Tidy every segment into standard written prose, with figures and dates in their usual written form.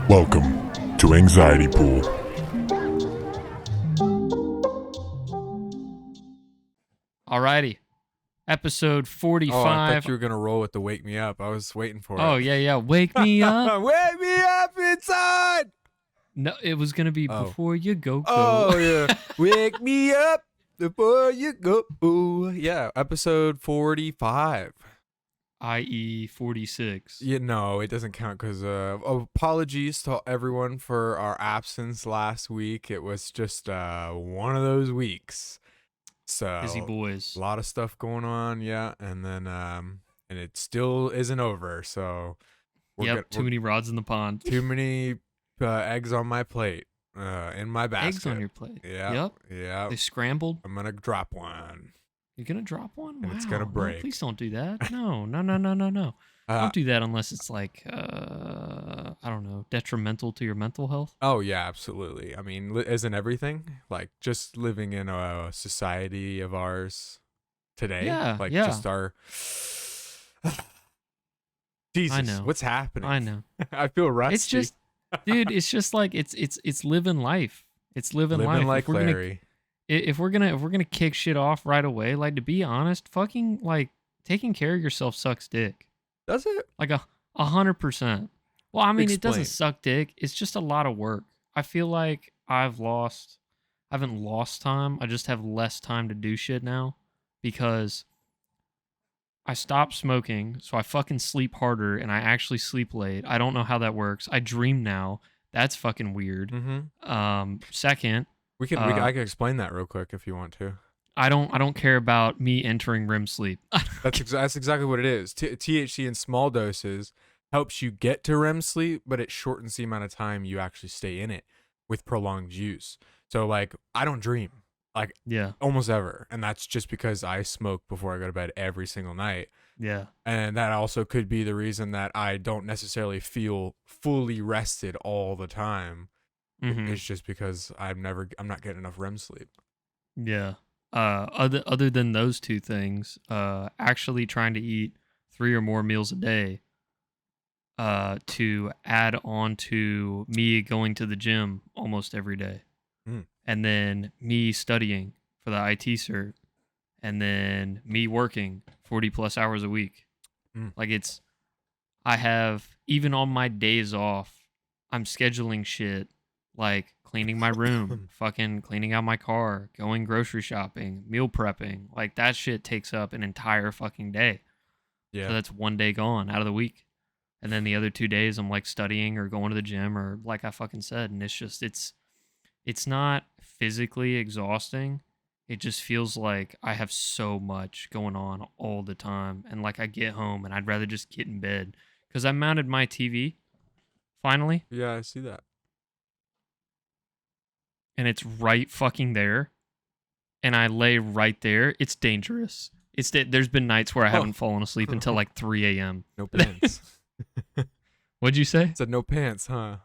Welcome to Anxiety Pool. Alrighty. Episode 45. Oh, I thought you were going to roll with the Wake Me Up. I was waiting for it. Oh, yeah. Wake me up. Wake me up inside! No, it was going to be before you go. Oh, yeah. Wake me up before you go. Ooh, yeah, episode 45. I.e. 46. Yeah, no, it doesn't count because apologies to everyone for our absence last week. It was just one of those weeks. So Busy boys. A lot of stuff going on, yeah, and then and it still isn't over. So Too many rods in the pond. Too many eggs on my plate, in my basket. Eggs on your plate. Yeah. Yep. Yeah. They scrambled. I'm gonna drop one. You're gonna drop one? And wow. it's gonna break. No, please don't do that. No. Don't do that unless it's like I don't know, detrimental to your mental health. Oh yeah, absolutely. I mean, isn't everything like just living in a society of ours today? Yeah. Like yeah. just our. Jesus, I know. what's happening? I know. I feel rusty. It's just, dude. It's just like it's living life. It's living life. Like Larry. If we're gonna kick shit off right away, like, to be honest, fucking like taking care of yourself sucks dick. Does it? Like 100%. Well, I mean, It doesn't Explain. suck dick. It's just a lot of work. I feel like I haven't lost time. I just have less time to do shit now because I stopped smoking, so I fucking sleep harder and I actually sleep late. I don't know how that works. I dream now. That's fucking weird. Mm-hmm. Second, I can explain that real quick if you want to. I don't care about me entering REM sleep. That's exactly what it is. THC in small doses helps you get to REM sleep, but it shortens the amount of time you actually stay in it with prolonged use. So like, I don't dream like almost ever, and that's just because I smoke before I go to bed every single night. Yeah. And that also could be the reason that I don't necessarily feel fully rested all the time. Mm-hmm. It's just because I'm not getting enough REM sleep. Yeah. Other than those two things, actually trying to eat 3 or more meals a day, to add on to me going to the gym almost every day, and then me studying for the IT cert, and then me working 40 plus hours a week. Like I have, even on my days off, I'm scheduling shit like cleaning my room, fucking cleaning out my car, going grocery shopping, meal prepping. Like, that shit takes up an entire fucking day. Yeah. So that's one day gone out of the week. And then the other 2 days I'm like studying or going to the gym or like I fucking said. And it's just, it's not physically exhausting. It just feels like I have so much going on all the time. And like, I get home and I'd rather just get in bed because I mounted my TV finally. Yeah, I see that. And it's right fucking there, and I lay right there. It's dangerous. There's been nights where I haven't fallen asleep until like 3 a.m. No pants. What'd you say? Said no pants, huh?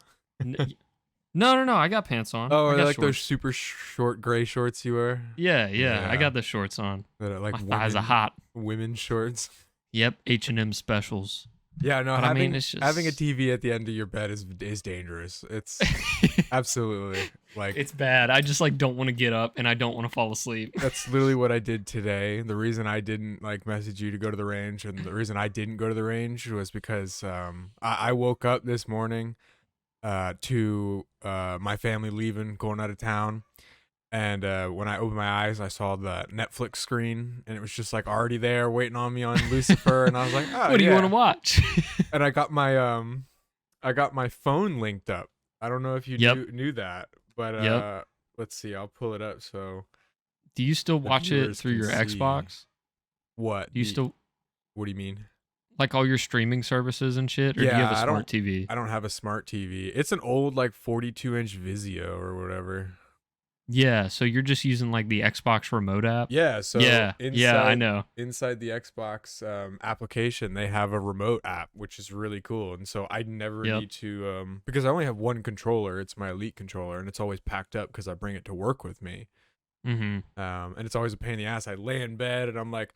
No. I got pants on. Oh, I are got they like shorts. those super short gray shorts you wear? Yeah. I got the shorts on. That are like My thighs are hot. Women shorts. Yep, H&M specials. Yeah, no. But Having it's just... having a TV at the end of your bed is dangerous. It's absolutely like it's bad. I just like don't want to get up and I don't want to fall asleep. That's literally what I did today. The reason I didn't like message you to go to the range, and the reason I didn't go to the range was because I woke up this morning to my family leaving, going out of town. And when I opened my eyes, I saw the Netflix screen, and it was just like already there, waiting on me on Lucifer. And I was like, "Oh, what do you want to watch?" And I got my phone linked up. I don't know if you knew that, but let's see. I'll pull it up. So, do you still watch it through your Xbox? What? Do you still? What do you mean? Like all your streaming services and shit, or do you have a smart TV? I don't have a smart TV. It's an old like 42-inch Vizio or whatever. Yeah, so you're just using like the Xbox remote app? Yeah, so I know. Inside the Xbox application, they have a remote app, which is really cool. And so I never need to, because I only have one controller. It's my Elite controller, and it's always packed up because I bring it to work with me. Mm-hmm. And it's always a pain in the ass. I lay in bed, and I'm like,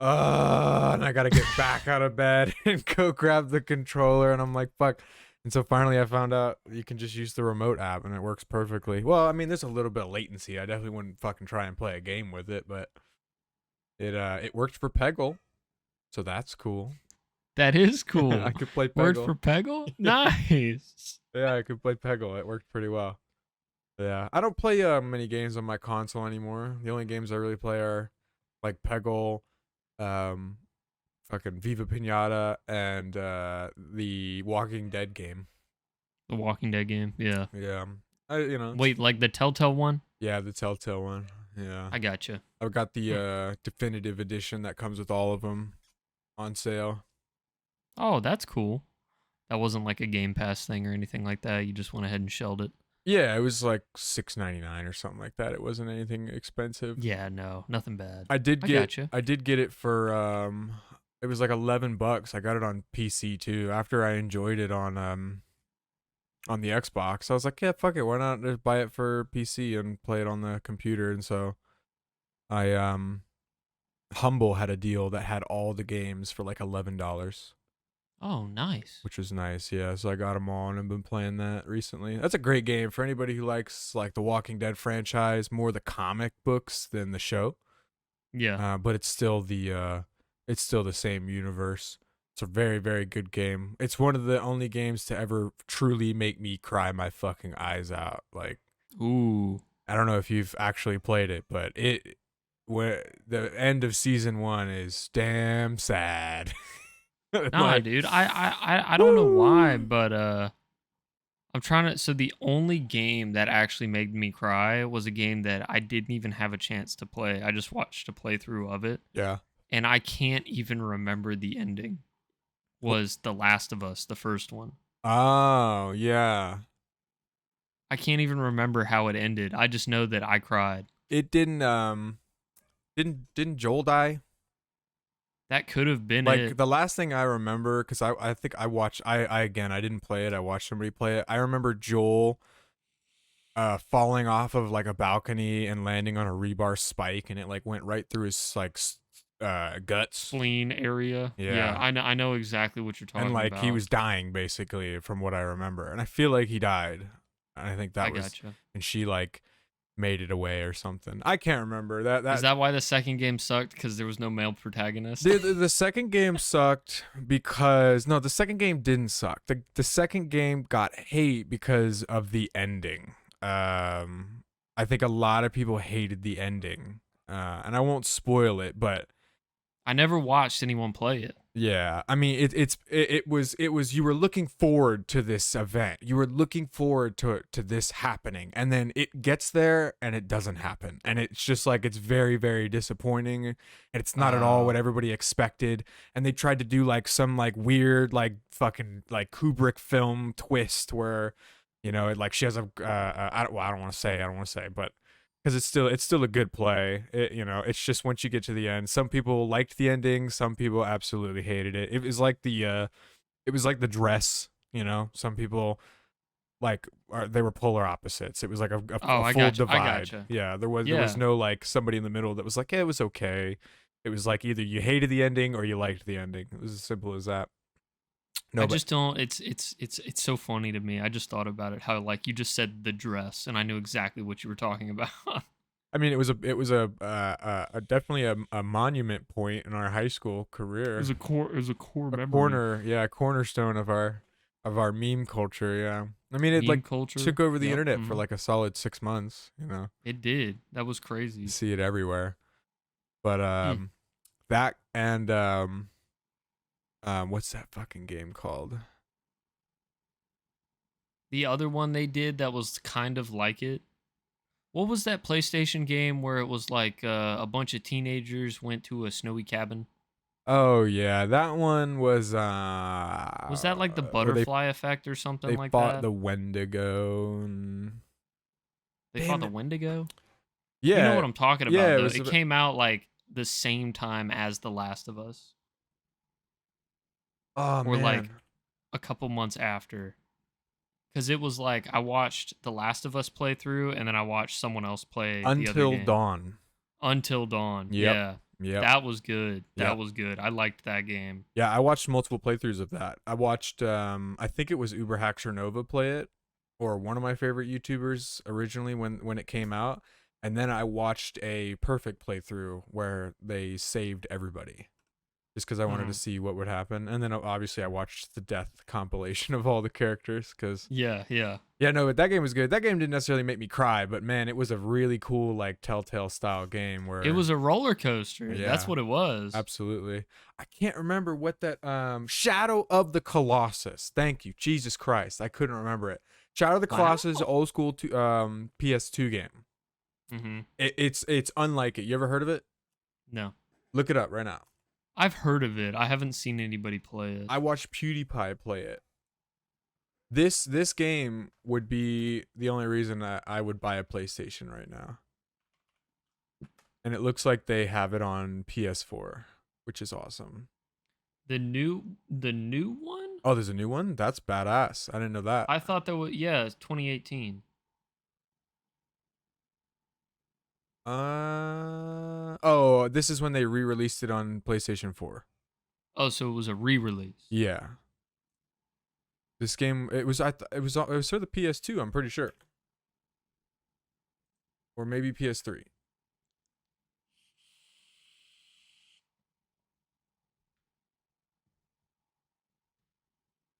and I got to get back out of bed and go grab the controller. And I'm like, fuck. And so finally I found out you can just use the remote app and it works perfectly. Well, I mean, there's a little bit of latency. I definitely wouldn't fucking try and play a game with it, but it worked for Peggle, so that's cool. That is cool. I could play Peggle. Word for Peggle? Nice. Yeah, I could play Peggle. It worked pretty well. Yeah, I don't play many games on my console anymore. The only games I really play are like Peggle, fucking Viva Pinata, and the Walking Dead game. The Walking Dead game, yeah. Yeah, Wait, like the Telltale one? Yeah, the Telltale one. Yeah, I gotcha. I've got the definitive edition that comes with all of them on sale. Oh, that's cool. That wasn't like a Game Pass thing or anything like that. You just went ahead and shelled it. Yeah, it was like $6.99 or something like that. It wasn't anything expensive. Yeah, no, nothing bad. I did gotcha. get it for it was like $11. I got it on PC too. After I enjoyed it on the Xbox, I was like, yeah, fuck it, why not just buy it for PC and play it on the computer? And so I Humble had a deal that had all the games for like $11. Oh, nice. Which was nice, yeah. So I got them all, and I've been playing that recently. That's a great game for anybody who likes like the Walking Dead franchise, more the comic books than the show. Yeah. But it's still the same universe. It's a very, very good game. It's one of the only games to ever truly make me cry my fucking eyes out. Like, ooh, I don't know if you've actually played it, but where the end of season 1 is damn sad. nah, like, dude. I don't know why, but I'm trying to. So the only game that actually made me cry was a game that I didn't even have a chance to play. I just watched a playthrough of it. Yeah. And I can't even remember the ending. Was The Last of Us, the first one. Oh, yeah. I can't even remember how it ended. I just know that I cried. It didn't Joel die? That could have been Like it. the last thing I remember, because I think I watched I didn't play it. I watched somebody play it. I remember Joel falling off of like a balcony and landing on a rebar spike, and it like went right through his like guts, spleen area. Yeah. I know exactly what you're talking about. And like he was dying basically from what I remember, and I feel like he died. And I think that was gotcha. And she like made it away or something. I can't remember that. Is that why the second game sucked? Because there was no male protagonist. The second game sucked because the second game didn't suck. The second game got hate because of the ending. I think a lot of people hated the ending, and I won't spoil it, but I never watched anyone play it. Yeah, I mean it was you were looking forward to this event. You were looking forward to this happening, and then it gets there and it doesn't happen. And it's just like it's very, very disappointing, and it's not at all what everybody expected. And they tried to do like some like weird like fucking like Kubrick film twist where it like she has a I don't want to say, but because it's still a good play. It's just once you get to the end, some people liked the ending, some people absolutely hated it. It was like the dress. Some people they were polar opposites. It was like a full divide. I gotcha. Yeah, there was no like somebody in the middle that was like, yeah, it was okay. It was like either you hated the ending or you liked the ending. It was as simple as that. I just don't. It's so funny to me. I just thought about it. How like you just said the dress, and I knew exactly what you were talking about. I mean, it was definitely a monument point in our high school career. It was a core memory. Cornerstone of our meme culture. Yeah, I mean, it took over the internet for like a solid 6 months. It did. That was crazy. You see it everywhere. But that and what's that fucking game called? The other one they did that was kind of like it. What was that PlayStation game where it was like a bunch of teenagers went to a snowy cabin? Oh yeah, that one was. Was that like the butterfly effect or something like that? They fought the Wendigo. They fought the Wendigo. Yeah, you know what I'm talking about. Yeah, though. It came out like the same time as The Last of Us. Oh, or man. like a couple months after. Because it was like I watched The Last of Us play through, and then I watched someone else play Until the other game. Dawn. Until Dawn. Yep. Yeah. Yep. That was good. That Yep. was good. I liked that game. Yeah, I watched multiple playthroughs of that. I watched I think it was Uber Hacker Nova play it, or one of my favorite YouTubers originally when it came out. And then I watched a perfect playthrough where they saved everybody. Just because I wanted to see what would happen. And then obviously I watched the death compilation of all the characters because Yeah. no, but that game was good. That game didn't necessarily make me cry, but man, it was a really cool like Telltale style game where It was a roller coaster. Yeah. That's what it was. absolutely. I can't remember what that Shadow of the Colossus. Thank you. Jesus Christ. I couldn't remember it. Shadow of the Colossus, old school PS2 game. Mm-hmm. It's unlike it. You ever heard of it? No. Look it up right now. I've heard of it. I haven't seen anybody play it. I watched PewDiePie play it. This game would be the only reason I would buy a PlayStation right now. And it looks like they have it on PS4, which is awesome. The new one? Oh, there's a new one? That's badass. I didn't know that. I thought that was it's 2018. Oh, this is when they re-released it on PlayStation 4. Oh, so it was a re-release. Yeah. This game it was for the PS2, I'm pretty sure. Or maybe PS3.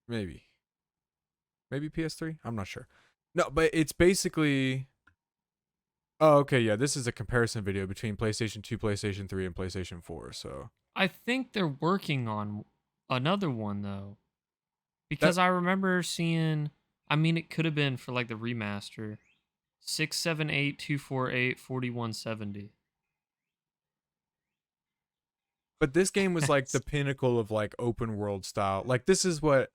Maybe PS3? I'm not sure. No, but it's basically Oh, okay, yeah. This is a comparison video between PlayStation 2, PlayStation 3, and PlayStation 4, so I think they're working on another one though. Because I remember seeing it could have been for like the remaster. 678-248-4170. But this game was like the pinnacle of like open world style. Like this is what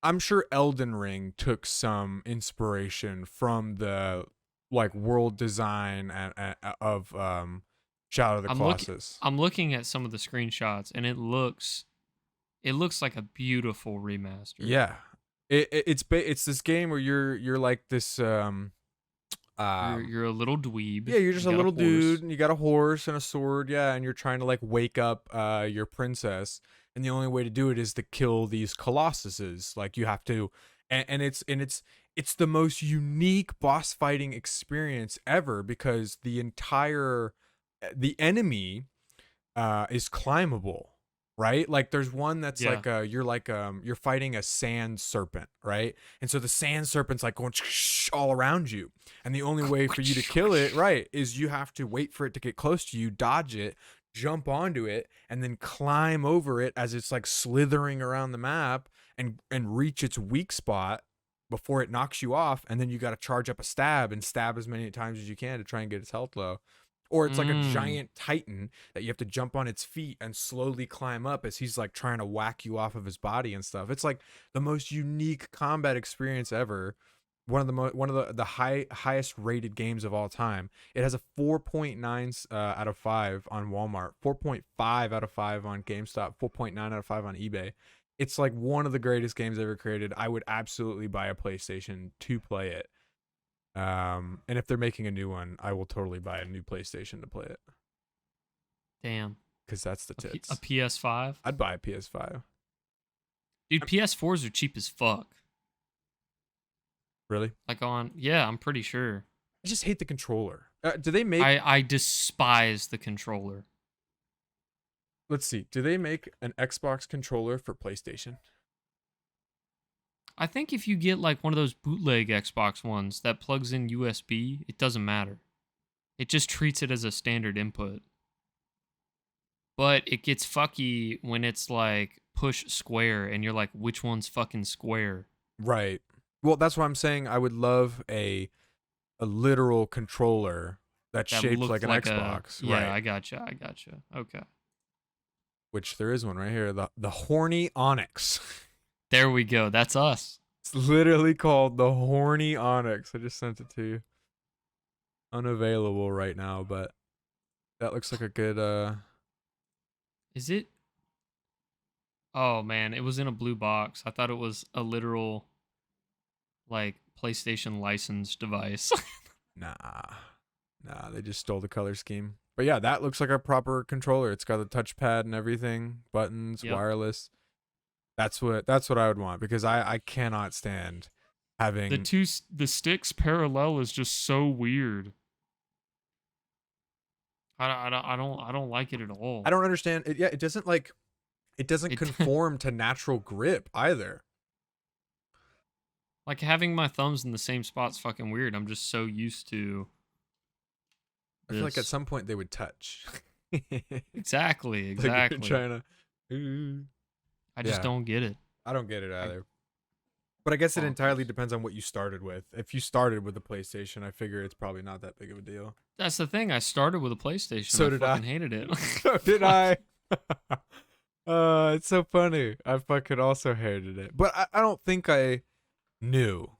I'm sure Elden Ring took some inspiration from the like world design of Shadow of the Colossus. I'm looking at some of the screenshots and it looks like a beautiful remaster. Yeah. It's this game where you're like this you're a little dweeb. Yeah, you're just a little horse. dude and you got a horse and a sword, yeah, and you're trying to like wake up your princess, and the only way to do it is to kill these colossuses. Like you have to and it's the most unique boss fighting experience ever because the enemy is climbable. Right? Like there's one that's like you're fighting a sand serpent, right? And so the sand serpent's like going all around you. And the only way for you to kill it, right, is you have to wait for it to get close to you, dodge it, jump onto it, and then climb over it as it's like slithering around the map and reach its weak spot before it knocks you off. And then you got to charge up a stab and stab as many times as you can to try and get its health low. Or it's like a giant titan that you have to jump on its feet and slowly climb up as he's like trying to whack you off of his body and stuff. It's like the most unique combat experience ever. One of the highest rated games of all time. It has a 4.9 out of 5 on Walmart, 4.5 out of 5 on GameStop, 4.9 out of 5 on eBay. It's like one of the greatest games ever created. I would absolutely buy a PlayStation to play it. And if they're making a new one, I will totally buy a new PlayStation to play it. Damn. Because that's the tits. A PS5? I'd buy a PS5. Dude, PS4s are cheap as fuck. Really? Like I'm pretty sure. I just hate the controller. Do they make... I despise the controller. Let's see. Do they make an Xbox controller for PlayStation? I think if you get like one of those bootleg Xbox ones that plugs in USB, it doesn't matter. It just treats it as a standard input. But it gets fucky when it's like push square and you're like, which one's fucking square? Right. Well, that's why I'm saying I would love a literal controller that's shaped like an Xbox. Yeah, right. I gotcha. Okay. Which there is one right here. The Horny Onyx. There we go. That's us. It's literally called the Horny Onyx. I just sent it to you. Unavailable right now, but that looks like a good Is it? Oh man, it was in a blue box. I thought it was a literal like PlayStation licensed device. Nah, they just stole the color scheme. But yeah, that looks like a proper controller. It's got the touchpad and everything, buttons, Yep. wireless. That's what I would want, because I cannot stand having The sticks parallel is just so weird. I don't like it at all. I don't understand it. Yeah, it doesn't It- conform to natural grip either. Like having my thumbs in the same spot's fucking weird. I'm just so used to. I feel like at this. some point they would touch. Exactly, Like exactly. you're trying to. I just Yeah. don't get it. I don't get it either. But I guess it entirely depends on what you started with. If you started with the PlayStation, I figure it's probably not that big of a deal. That's the thing. I started with a PlayStation. So I did fucking I. hated it. So did I. It's so funny. I fucking also hated it. But I don't think I knew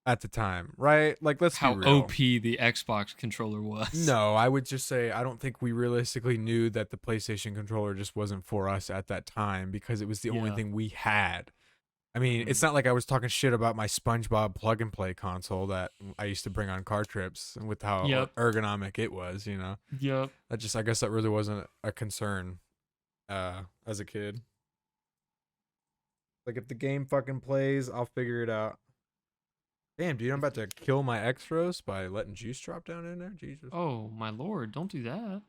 at the time, right? Like, let's How be real. OP the Xbox controller was. No, I would just say I don't think we realistically knew that the PlayStation controller just wasn't for us at that time, because it was the only Yeah. thing we had. I mean, it's Mhm. not like I was talking shit about my SpongeBob plug and play console that I used to bring on car trips, and with how Yep. ergonomic it was, you know. Yep. I guess that really wasn't a concern as a kid. Like, if the game fucking plays, I'll figure it out. Damn, dude, I'm about to kill my X roast by letting juice drop down in there. Jesus. Oh my lord! Don't do that.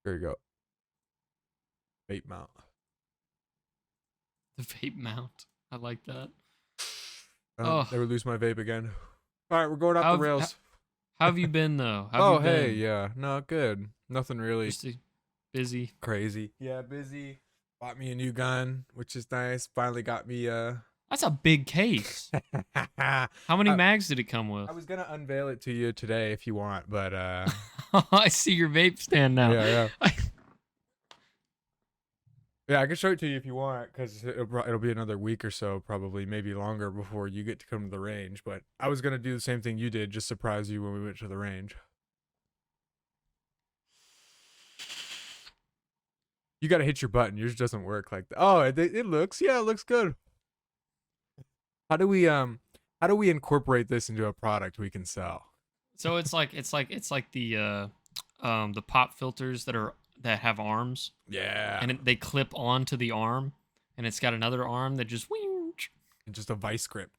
There you go. Vape mount. The vape mount. I like that. Never lose my vape again. All right, we're going off How- the rails. How have you been though? How have Oh, you been? hey, yeah. No, good. Nothing really Just busy. crazy. Yeah, busy. Bought me a new gun, which is nice. Finally got me That's a big case. I How many mags did it come with? was gonna unveil it to you today if you want, but I see your vape stand now. yeah. Yeah, I can show it to you if you want, because it'll be another week or so, probably, maybe longer, before you get to come to the range. But I was gonna do the same thing you did, just surprise you when we went to the range. You gotta hit your button. Yours doesn't work like that. Oh, it looks good. How do we incorporate this into a product we can sell? So it's like the pop filters that have arms, Yeah, and they clip onto the arm, and it's got another arm that just. just a vice grip.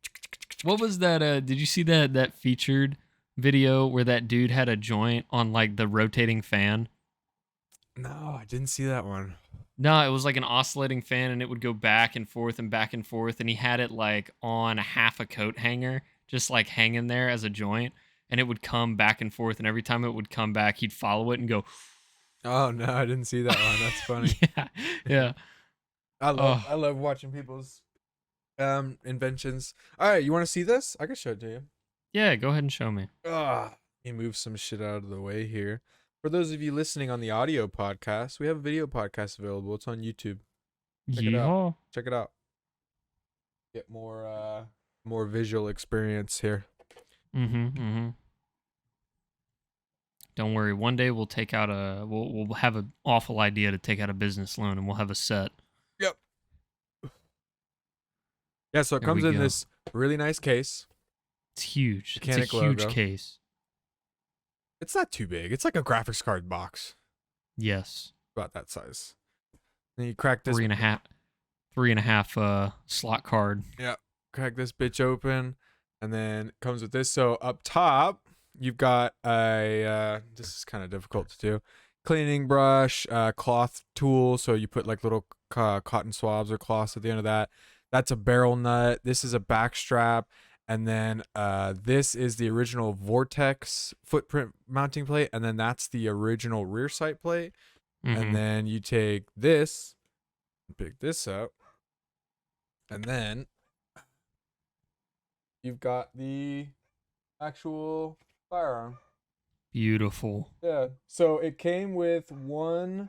What was that? Did you see that featured video where that dude had a joint on like the rotating fan? No, I didn't see that one. No, it was like an oscillating fan, and it would go back and forth and back and forth, and he had it like on half a coat hanger, just like hanging there as a joint, and it would come back and forth, and every time it would come back, he'd follow it and go. Oh no, I didn't see that one. That's funny. Yeah. I love watching people's inventions. All right, you want to see this? I can show it to you. Yeah, go ahead and show me. Let me move some shit out of the way here. For those of you listening on the audio podcast, we have a video podcast available. It's on YouTube. Check it out. Check it out. Get more visual experience here. Mm-hmm. Don't worry. One day we'll take out we'll have an awful idea to take out a business loan, and we'll have a set. Yep. Yeah, so it There comes we in go. this really nice case. It's huge. Mechanic It's a huge logo. case. It's not too big. It's like a graphics card box. Yes. About that size. Then you crack this 3.5 slot card. crack this bitch open, and then it comes with this. So up top, you've got a this is kind of difficult to do, cleaning brush, cloth tool. So you put like little cotton swabs or cloths at the end of that. That's a barrel nut. This is a back strap. And then this is the original Vortex footprint mounting plate. And then that's the original rear sight plate. Mhm. And then you take this, pick this up, and then you've got the actual firearm. Beautiful. Yeah. So it came with one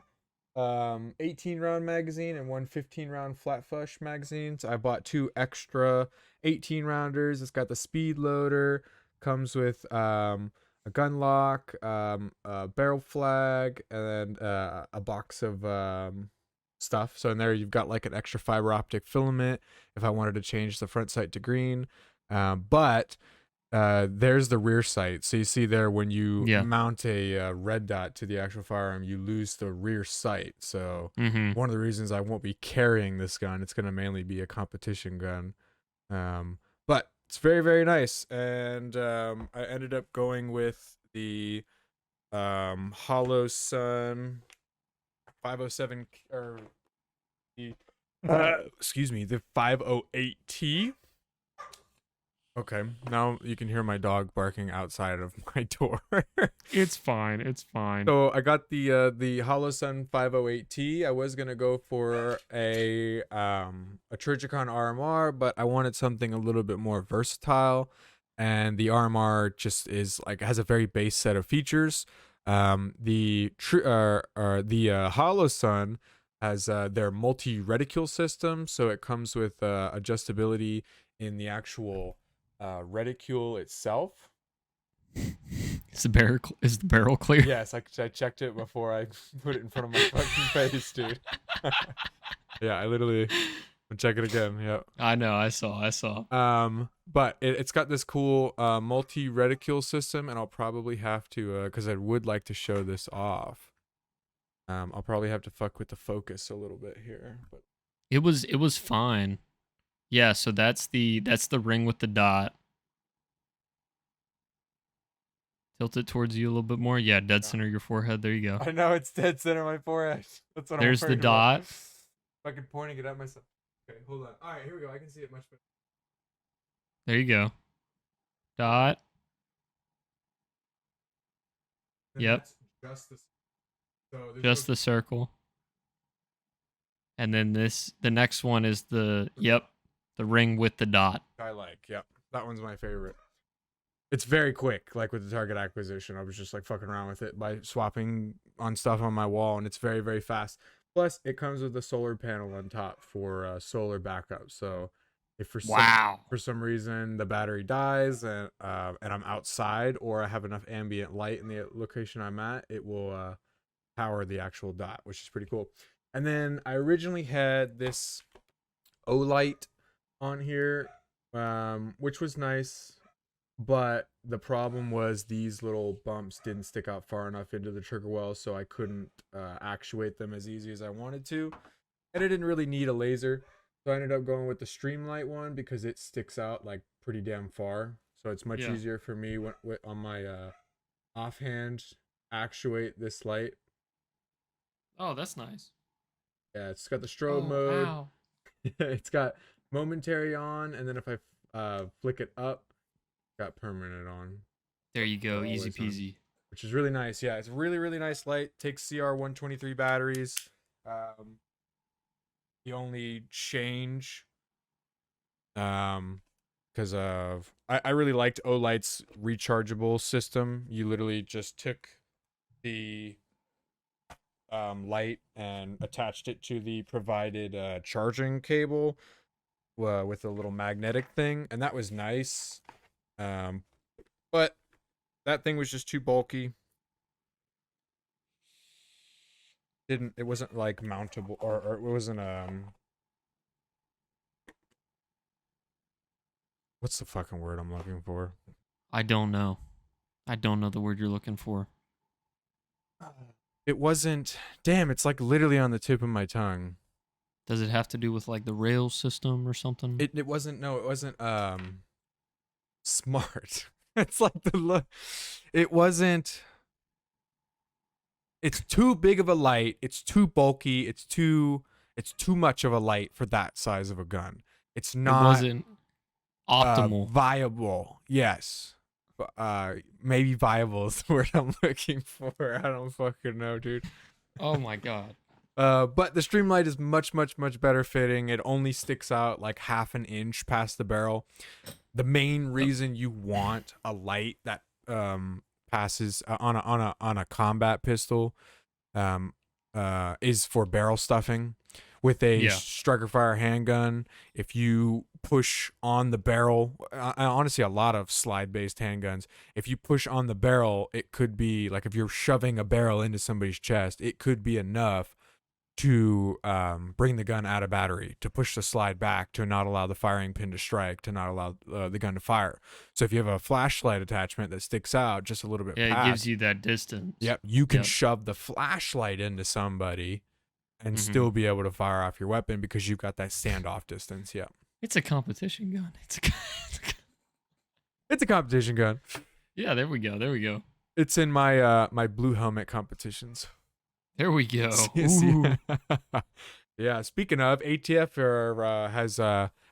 18-round magazine and one 15-round flat flush magazines. I bought two extra 18-rounders. It's got the speed loader. Comes with a gun lock, a barrel flag, and then a box of stuff. So in there you've got like an extra fiber optic filament if I wanted to change the front sight to green. But there's the rear sight. So you see there when you Yeah. mount a red dot to the actual firearm, you lose the rear sight. So one of the reasons I won't be carrying this gun, it's going to mainly be a competition gun. But it's very, very nice. And I ended up going with the Wholesome 507 or the excuse me, the 508T. Okay, now you can hear my dog barking outside of my door. It's fine. It's fine. So I got the Wholesome 508T. I was gonna go for a Trigicon RMR, but I wanted something a little bit more versatile, and the RMR just is like has a very base set of features. The Wholesome has their multi reticule system, so it comes with adjustability in the actual reticule itself. Is the barrel clear? Yes, I checked it before I put it in front of my fucking face, dude. Yeah, I literally I'll check it again. Yeah. I know. I saw. But it's got this cool multi reticule system, and I'll probably have to because I would like to show this off. I'll probably have to fuck with the focus a little bit here, but It was fine. Yeah, so that's the ring with the dot. Tilt it towards you a little bit more. Yeah, dead center your forehead. There you go. I know it's dead center my forehead. That's what There's I'm the worried about. dot. Fucking pointing it at myself. Okay, hold on. All right, here we go. I can see it much better. There you go. Dot. Then Yep. that's just the so there's Just no- the circle. And then the next one is the ring with the dot. I like. Yep. That one's my favorite. It's very quick, like with the target acquisition. I was just like fucking around with it by swapping on stuff on my wall, and it's very, very fast. Plus, it comes with a solar panel on top for solar backup. So, if for some reason the battery dies and I'm outside or I have enough ambient light in the location I'm at, it will power the actual dot, which is pretty cool. And then I originally had this Olight on here, which was nice. But the problem was these little bumps didn't stick out far enough into the trigger well, so I couldn't actuate them as easy as I wanted to. And I didn't really need a laser, so I ended up going with the Streamlight one because it sticks out like pretty damn far. So it's much easier for me on my offhand actuate this light. Oh, that's nice. Yeah, it's got the strobe mode. Wow. It's got momentary on, and then if I flick it up, got permanent on. There you go, easy peasy. Which is really nice. Yeah, it's a really, really nice light. Takes CR123 batteries. The only change, because of I really liked Olight's rechargeable system. You literally just took the light and attached it to the provided charging cable with a little magnetic thing, and that was nice. But that thing was just too bulky. It wasn't like mountable or it wasn't what's the fucking word I'm looking for? I don't know the word you're looking for. It wasn't, damn, it's like literally on the tip of my tongue. Does it have to do with like the rail system or something? It wasn't smart. It's like it wasn't, it's too big of a light, it's too bulky, it's too much of a light for that size of a gun. It's not, it wasn't optimal. Viable. Yes. Maybe viable is the word I'm looking for. I don't fucking know, dude. Oh my god. But the Streamlight is much, much, much better fitting. It only sticks out like half an inch past the barrel. The main reason you want a light that passes on a combat pistol is for barrel stuffing. With a striker fire handgun, if you push on the barrel, honestly, a lot of slide based handguns, if you push on the barrel, it could be like if you're shoving a barrel into somebody's chest, it could be enough to bring the gun out of battery, to push the slide back, to not allow the firing pin to strike, to not allow the gun to fire. So if you have a flashlight attachment that sticks out just a little bit Yeah, past, it gives you that distance. yep, you can Yep. shove the flashlight into somebody and Mhm. still be able to fire off your weapon because you've got that standoff distance. Yep. It's a competition gun. It's a competition gun. Yeah, there we go. There we go. It's in my my blue helmet competitions. There we go. Yes, Ooh. yeah. Yeah, speaking of, ATF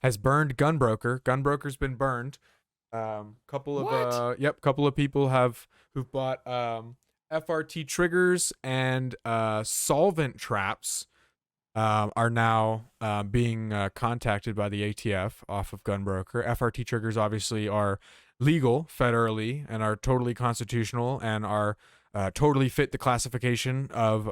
has burned GunBroker. GunBroker's been burned. Couple of people who've bought FRT triggers and solvent traps are now being contacted by the ATF off of GunBroker. FRT triggers obviously are legal federally and are totally constitutional and are totally fit the classification of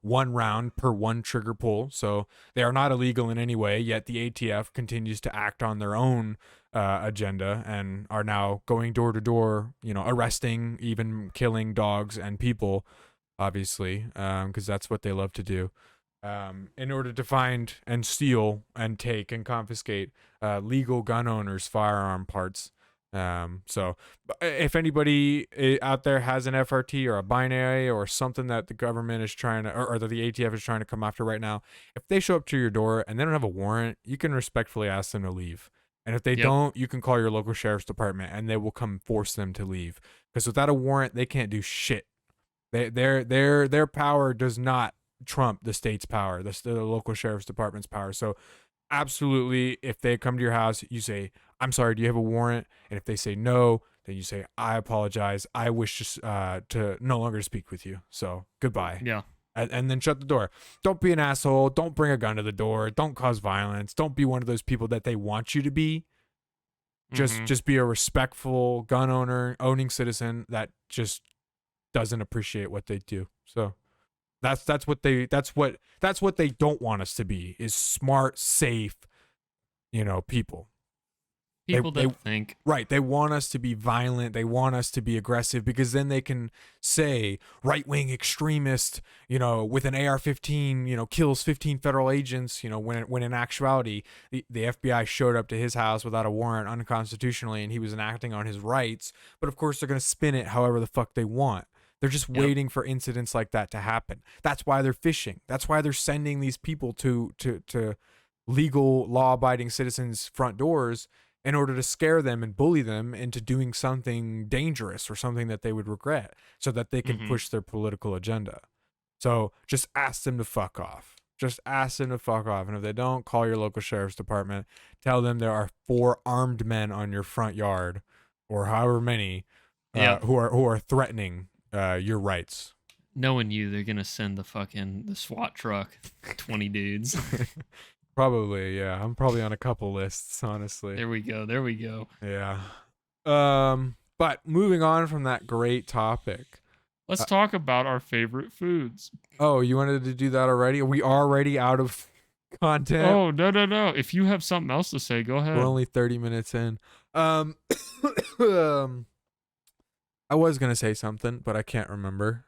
1 round per 1 trigger pull. So they are not illegal in any way, yet the ATF continues to act on their own agenda and are now going door to door, arresting, even killing dogs and people, obviously, because that's what they love to do. In order to find and steal and take and confiscate legal gun owners' firearm parts. So if anybody out there has an FRT or a binary or something that the government is trying to, or that the ATF is trying to come after right now, if they show up to your door and they don't have a warrant, you can respectfully ask them to leave. And if they don't, you can call your local sheriff's department and they will come force them to leave. Because without a warrant, they can't do shit. Their power does not trump the state's power, the local sheriff's department's power. So absolutely, if they come to your house, you say, I'm sorry, do you have a warrant? And if they say no, then you say, I apologize. I wish to no longer speak with you. So goodbye. Yeah. And then shut the door. Don't be an asshole. Don't bring a gun to the door. Don't cause violence. Don't be one of those people that they want you to be. Just be a respectful gun owning citizen that just doesn't appreciate what they do. So that's what they don't want us to be, is smart, safe, people. People that think. Right. They want us to be violent. They want us to be aggressive because then they can say right-wing extremist, with an AR-15, kills 15 federal agents, when in actuality, the FBI showed up to his house without a warrant unconstitutionally and he was enacting on his rights. But of course, they're going to spin it however the fuck they want. They're just waiting for incidents like that to happen. That's why they're fishing. That's why they're sending these people to legal, law-abiding citizens' front doors in order to scare them and bully them into doing something dangerous or something that they would regret so that they can push their political agenda. So just ask them to fuck off. Just ask them to fuck off. And if they don't, call your local sheriff's department. Tell them there are 4 armed men on your front yard or however many who are threatening your rights. Knowing you, they're going to send the SWAT truck, 20 dudes. Probably, yeah. I'm probably on a couple lists, honestly. There we go. Yeah. But moving on from that great topic. Let's talk about our favorite foods. Oh, you wanted to do that already? Are we already out of content? Oh, no. If you have something else to say, go ahead. We're only 30 minutes in. I was going to say something, but I can't remember.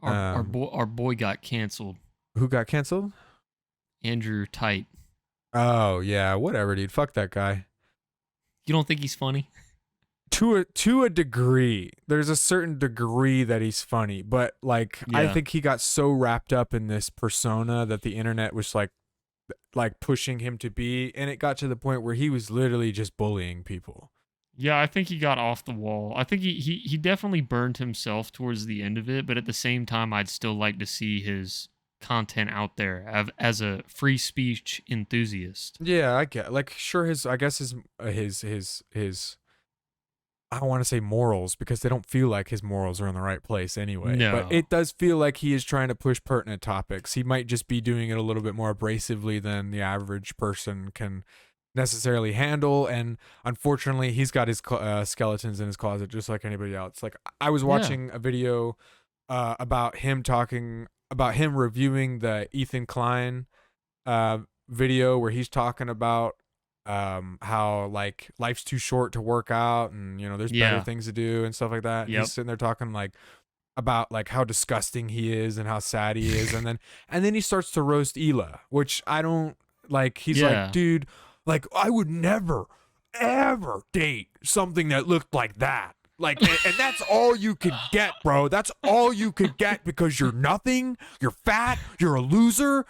Our boy got canceled. Who got canceled? Andrew Tate. Oh, yeah, whatever, dude. Fuck that guy. You don't think he's funny? To a degree. There's a certain degree that he's funny, but I think he got so wrapped up in this persona that the internet was like pushing him to be, and it got to the point where he was literally just bullying people. Yeah, I think he got off the wall. I think he definitely burned himself towards the end of it, but at the same time, I'd still like to see his content out there as a free speech enthusiast. Yeah, I get sure his I don't want to say morals because they don't feel like his morals are in the right place anyway. No. But it does feel like he is trying to push pertinent topics. He might just be doing it a little bit more abrasively than the average person can necessarily handle, and unfortunately he's got his skeletons in his closet just like anybody else. Like I was watching a video about him reviewing the Ethan Klein video where he's talking about how life's too short to work out and there's better things to do and stuff like that. He's sitting there talking like about like how disgusting he is and how sad he is, and then he starts to roast Ela, which I don't like. He's Yeah. like, dude, like I would never ever date something that looked like that. Like, and that's all you could get, bro. That's all you could get because you're nothing. You're fat. You're a loser,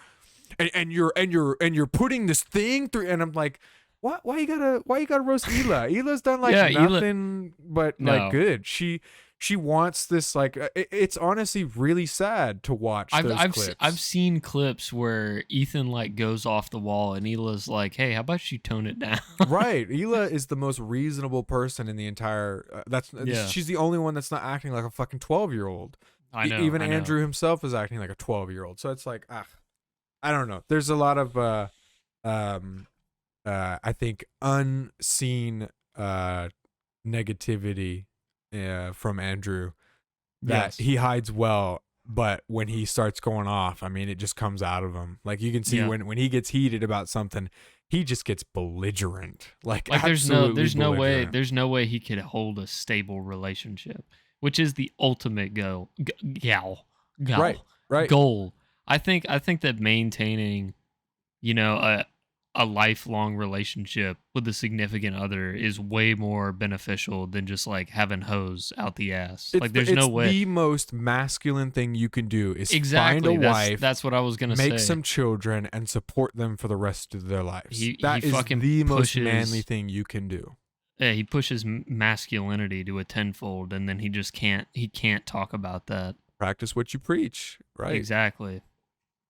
and you're putting this thing through. And I'm like, what? Why you gotta roast Ela? Ela's done like nothing but like good. She wants this like it's honestly really sad to watch those clips. I've seen clips where Ethan like goes off the wall and Ela's like, "Hey, how about you tone it down?" Right. Ela is the most reasonable person in the entire she's the only one that's not acting like a fucking 12-year-old. I know. Even Andrew himself is acting like a 12-year-old. So it's like, I don't know. There's a lot of I think unseen negativity from Andrew that he hides well, but when he starts going off, I mean, it just comes out of him. Like you can see when he gets heated about something, he just gets belligerent. Like there's no way he could hold a stable relationship, which is the ultimate goal. Right. Goal. I think that maintaining, a lifelong relationship with a significant other is way more beneficial than just like having hoes out the ass. There's no way. The most masculine thing you can do is exactly find a wife. That's what I was gonna say. Make some children and support them for the rest of their lives. That is fucking the most manly thing you can do. Yeah, he pushes masculinity to a tenfold, and then he just can't. He can't talk about that. Practice what you preach, right? Exactly.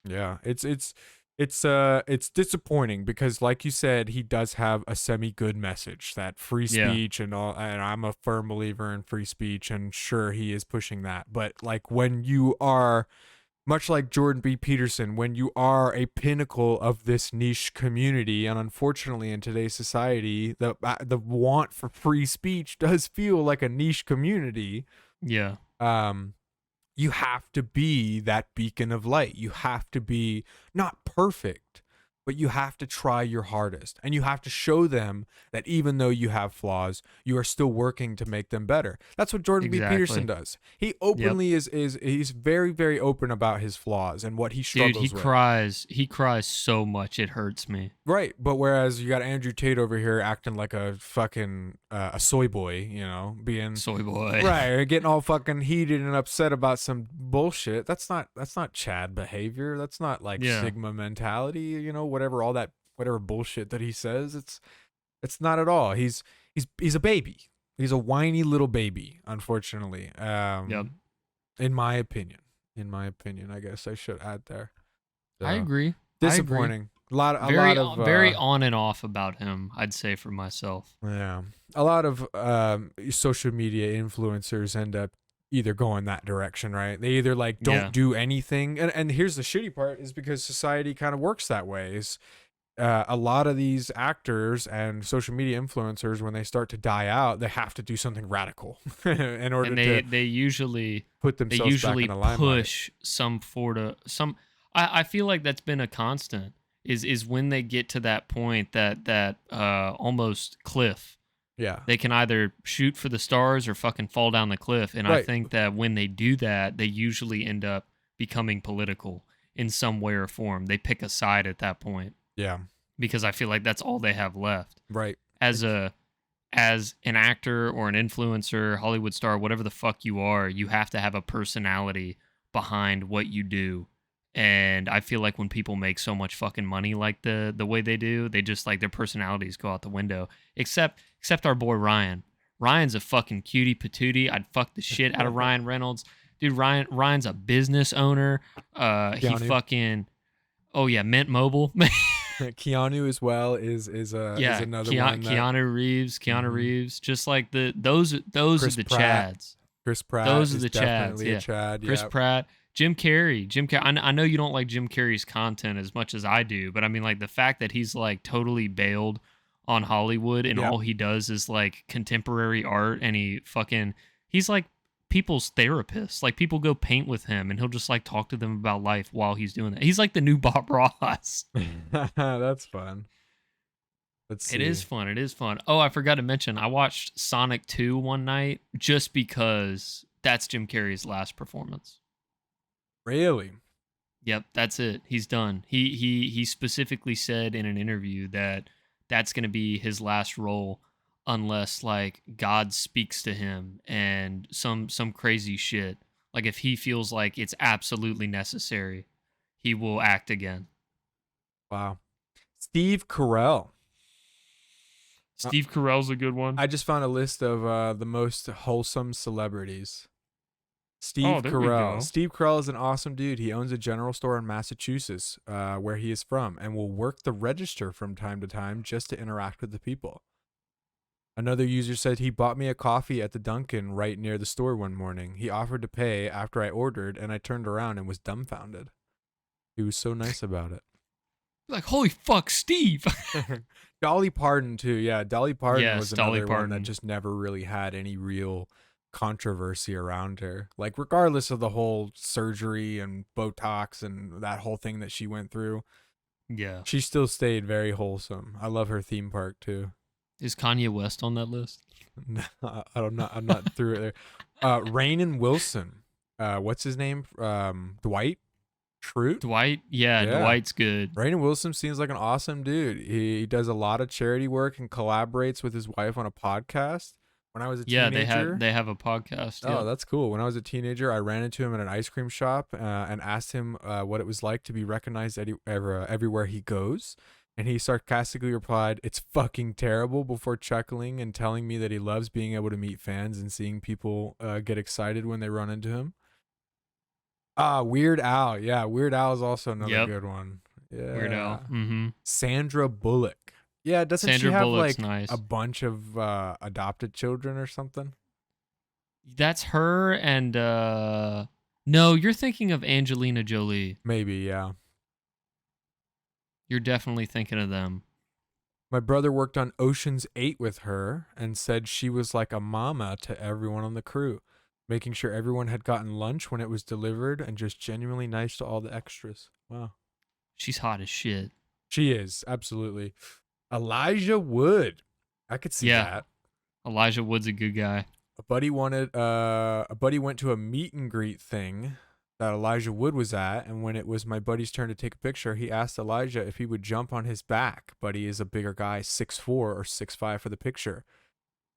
Yeah, it's disappointing because, like you said, he does have a semi-good message, that free speech and all, and I'm a firm believer in free speech, and sure, he is pushing that. But like when you are, much like Jordan B. Peterson, when you are a pinnacle of this niche community, and unfortunately in today's society, the want for free speech does feel like a niche community. Yeah. You have to be that beacon of light. You have to be not perfect, but you have to try your hardest. And you have to show them that even though you have flaws, you are still working to make them better. That's what Jordan B. Peterson does. He openly he's very, very open about his flaws and what he struggles with. He cries so much it hurts me. Right. But whereas you got Andrew Tate over here acting like a fucking a soy boy, being soy boy. Right, or getting all fucking heated and upset about some bullshit. That's not Chad behavior. That's not like Sigma mentality, whatever bullshit that he says. It's not at all. He's a baby. He's a whiny little baby, unfortunately. In my opinion, I guess I should add there. So, I agree. Disappointing. Very on and off about him, I'd say, for myself. Yeah. A lot of social media influencers end up either going that direction, right? They either like don't do anything. And here's the shitty part is because society kind of works that way. Is a lot of these actors and social media influencers, when they start to die out, they have to do something radical in order to they usually put themselves back in the limelight. Push some I feel like that's been a constant is when they get to that point that almost cliff. Yeah. They can either shoot for the stars or fucking fall down the cliff. And I think that when they do that, they usually end up becoming political in some way or form. They pick a side at that point. Yeah. Because I feel like that's all they have left. Right. As an actor or an influencer, Hollywood star, whatever the fuck you are, you have to have a personality behind what you do. And I feel like when people make so much fucking money like the way they do, they just like their personalities go out the window. Except our boy Ryan. Ryan's a fucking cutie patootie. I'd fuck the shit out of Ryan Reynolds. Dude, Ryan's a business owner. He fucking Mint Mobile. Keanu as well is another one. Keanu Reeves. Just like those are the Pratt. Chads. Chris Pratt. Those are the definitely Chads. A Chad. Chris Pratt. Jim Carrey. I know you don't like Jim Carrey's content as much as I do, but I mean, like, the fact that he's like totally bailed on Hollywood and all he does is like contemporary art, and he's like people's therapist. Like, people go paint with him and he'll just like talk to them about life while he's doing that. He's like the new Bob Ross. That's fun. Let's see. It is fun. Oh, I forgot to mention, I watched Sonic 2 one night just because That's Jim Carrey's last performance. Really? Yep, that's it. He's done. He specifically said in an interview that that's going to be his last role unless like God speaks to him and some crazy shit. Like if he feels like it's absolutely necessary, he will act again. Wow. Steve Carell. Steve Carell's a good one. I just found a list of the most wholesome celebrities. Steve there we Carell. go. Steve Carell is an awesome dude. He owns a general store in Massachusetts, where he is from, and will work the register from time to time just to interact with the people. Another user said he bought me a coffee at the Dunkin' right near the store one morning. He offered to pay after I ordered, and I turned around and was dumbfounded. He was so nice about it. Like, holy fuck, Steve. Dolly Parton too. Yeah, Dolly Parton Yes, was Dolly another one Parton. that just never really had any real controversy around her. Like regardless of the whole surgery and Botox and that whole thing that she went through, Yeah. she still stayed very wholesome. I love her theme park too. Is Kanye West on that list? I'm not through it there. Rainn Wilson. What's his name? Dwight Schrute? Dwight? Yeah, Dwight's good. Rainn Wilson seems like an awesome dude. He does a lot of charity work and collaborates with his wife on a podcast. When I was a teenager, they have a podcast. Oh, Yeah. that's cool. When I was a teenager, I ran into him at an ice cream shop and asked him what it was like to be recognized everywhere he goes. And he sarcastically replied, "It's fucking terrible," before chuckling and telling me that he loves being able to meet fans and seeing people get excited when they run into him. Weird Al. Yeah, Weird Al is also another good one. Yeah. Weird Al. Mm-hmm. Sandra Bullock. Yeah, doesn't Sandra she have Bullock's like nice. a bunch of adopted children or something? That's her and no, you're thinking of Angelina Jolie. Maybe, yeah. You're definitely thinking of them. My brother worked on Ocean's 8 with her and said she was like a mama to everyone on the crew, making sure everyone had gotten lunch when it was delivered and just genuinely nice to all the extras. Wow. She's hot as shit. She is, absolutely. Elijah Wood. I could see that. Elijah Wood's a good guy. A buddy went to a meet and greet thing that Elijah Wood was at, and when it was my buddy's turn to take a picture, he asked Elijah if he would jump on his back. Buddy is a bigger guy, 6'4" or 6'5" for the picture.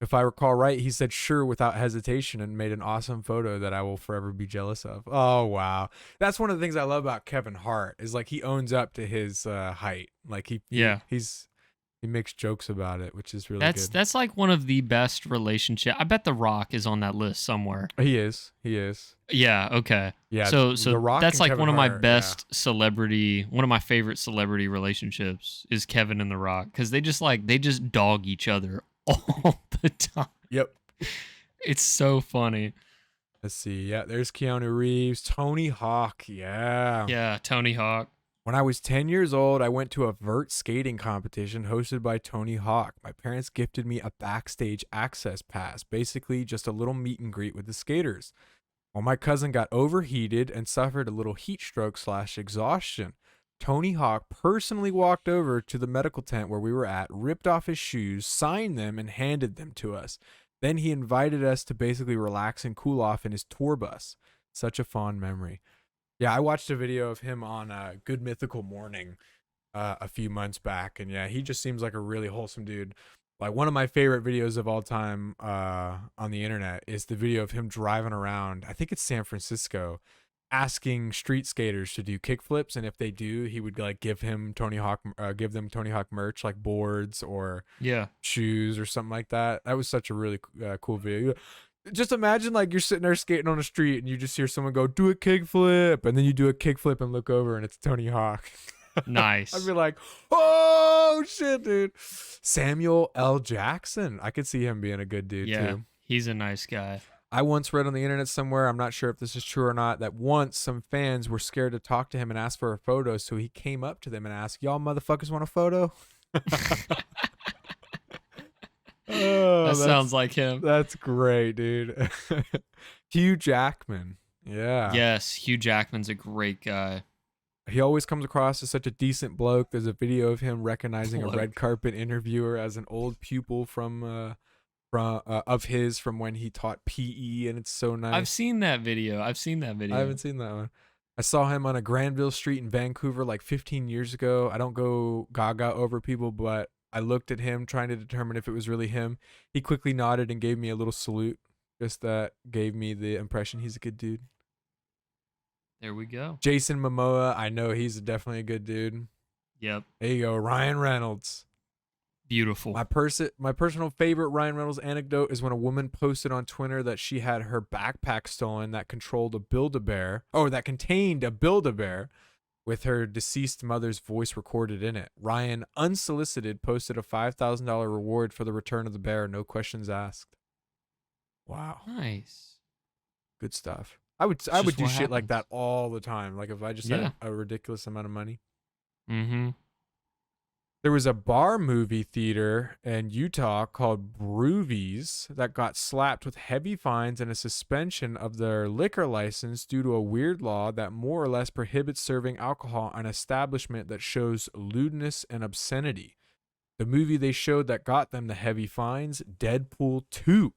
If I recall right, he said sure without hesitation and made an awesome photo that I will forever be jealous of. Oh, wow. That's one of the things I love about Kevin Hart is like he owns up to his height. Like he makes jokes about it, which is really good. That's like one of the best relationships. I bet The Rock is on that list somewhere. He is. Yeah, okay. Yeah. So The Rock that's and like Kevin one of my Hart, best one of my favorite celebrity relationships is Kevin and The Rock, because they just dog each other all the time. Yep. It's so funny. Let's see. Yeah, there's Keanu Reeves, Tony Hawk. Yeah. Yeah, Tony Hawk. When I was 10 years old, I went to a vert skating competition hosted by Tony Hawk. My parents gifted me a backstage access pass, basically just a little meet and greet with the skaters. Well, my cousin got overheated and suffered a little heat stroke / exhaustion. Tony Hawk personally walked over to the medical tent where we were at, ripped off his shoes, signed them, and handed them to us. Then he invited us to basically relax and cool off in his tour bus. Such a fond memory. Yeah, I watched a video of him on Good Mythical Morning a few months back, and yeah, he just seems like a really wholesome dude. Like one of my favorite videos of all time on the internet is the video of him driving around, I think it's San Francisco, asking street skaters to do kickflips, and if they do, he would like give them Tony Hawk merch like boards or shoes or something like that. That was such a really cool video. Just imagine like you're sitting there skating on the street and you just hear someone go, "Do a kickflip," and then you do a kickflip and look over and it's Tony Hawk. Nice. I'd be like, "Oh shit, dude!" Samuel L. Jackson. I could see him being a good dude too. He's a nice guy. I once read on the internet somewhere, I'm not sure if this is true or not, that once some fans were scared to talk to him and ask for a photo, so he came up to them and asked, "Y'all motherfuckers want a photo?" That sounds like him. That's great, dude. Hugh Jackman. Yeah. Yes, Hugh Jackman's a great guy. He always comes across as such a decent bloke. There's a video of him recognizing a red carpet interviewer as an old pupil from from of his from when he taught PE, and it's so nice. I've seen that video. I haven't seen that one. I saw him on a Granville Street in Vancouver like 15 years ago. I don't go gaga over people, but I looked at him trying to determine if it was really him. He quickly nodded and gave me a little salute. Just that gave me the impression he's a good dude. There we go. Jason Momoa, I know he's definitely a good dude. Yep. There you go. Ryan Reynolds. Beautiful. My personal favorite Ryan Reynolds anecdote is when a woman posted on Twitter that she had her backpack stolen that contained a Build-A-Bear with her deceased mother's voice recorded in it. Ryan, unsolicited, posted a $5,000 reward for the return of the bear, no questions asked. Wow. Nice. Good stuff. I would do shit like that all the time. Like if I just had a ridiculous amount of money. Mm-hmm. There was a bar movie theater in Utah called Broovies that got slapped with heavy fines and a suspension of their liquor license due to a weird law that more or less prohibits serving alcohol in an establishment that shows lewdness and obscenity. The movie they showed that got them the heavy fines, Deadpool 2.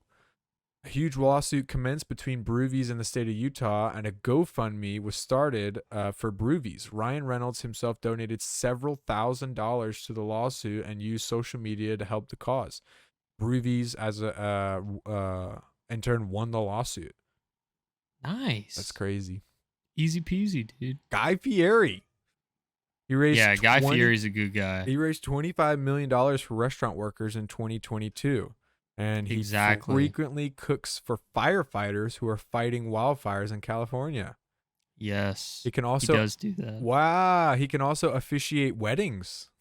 A huge lawsuit commenced between Broovies and the state of Utah, and a GoFundMe was started for Broovies. Ryan Reynolds himself donated several $1,000s to the lawsuit and used social media to help the cause. Broovies, in turn, won the lawsuit. Nice. That's crazy. Easy peasy, dude. Guy Fieri. Guy Fieri's a good guy. He raised $25 million for restaurant workers in 2022. And he frequently cooks for firefighters who are fighting wildfires in California. Yes. He does do that. Wow. He can also officiate weddings.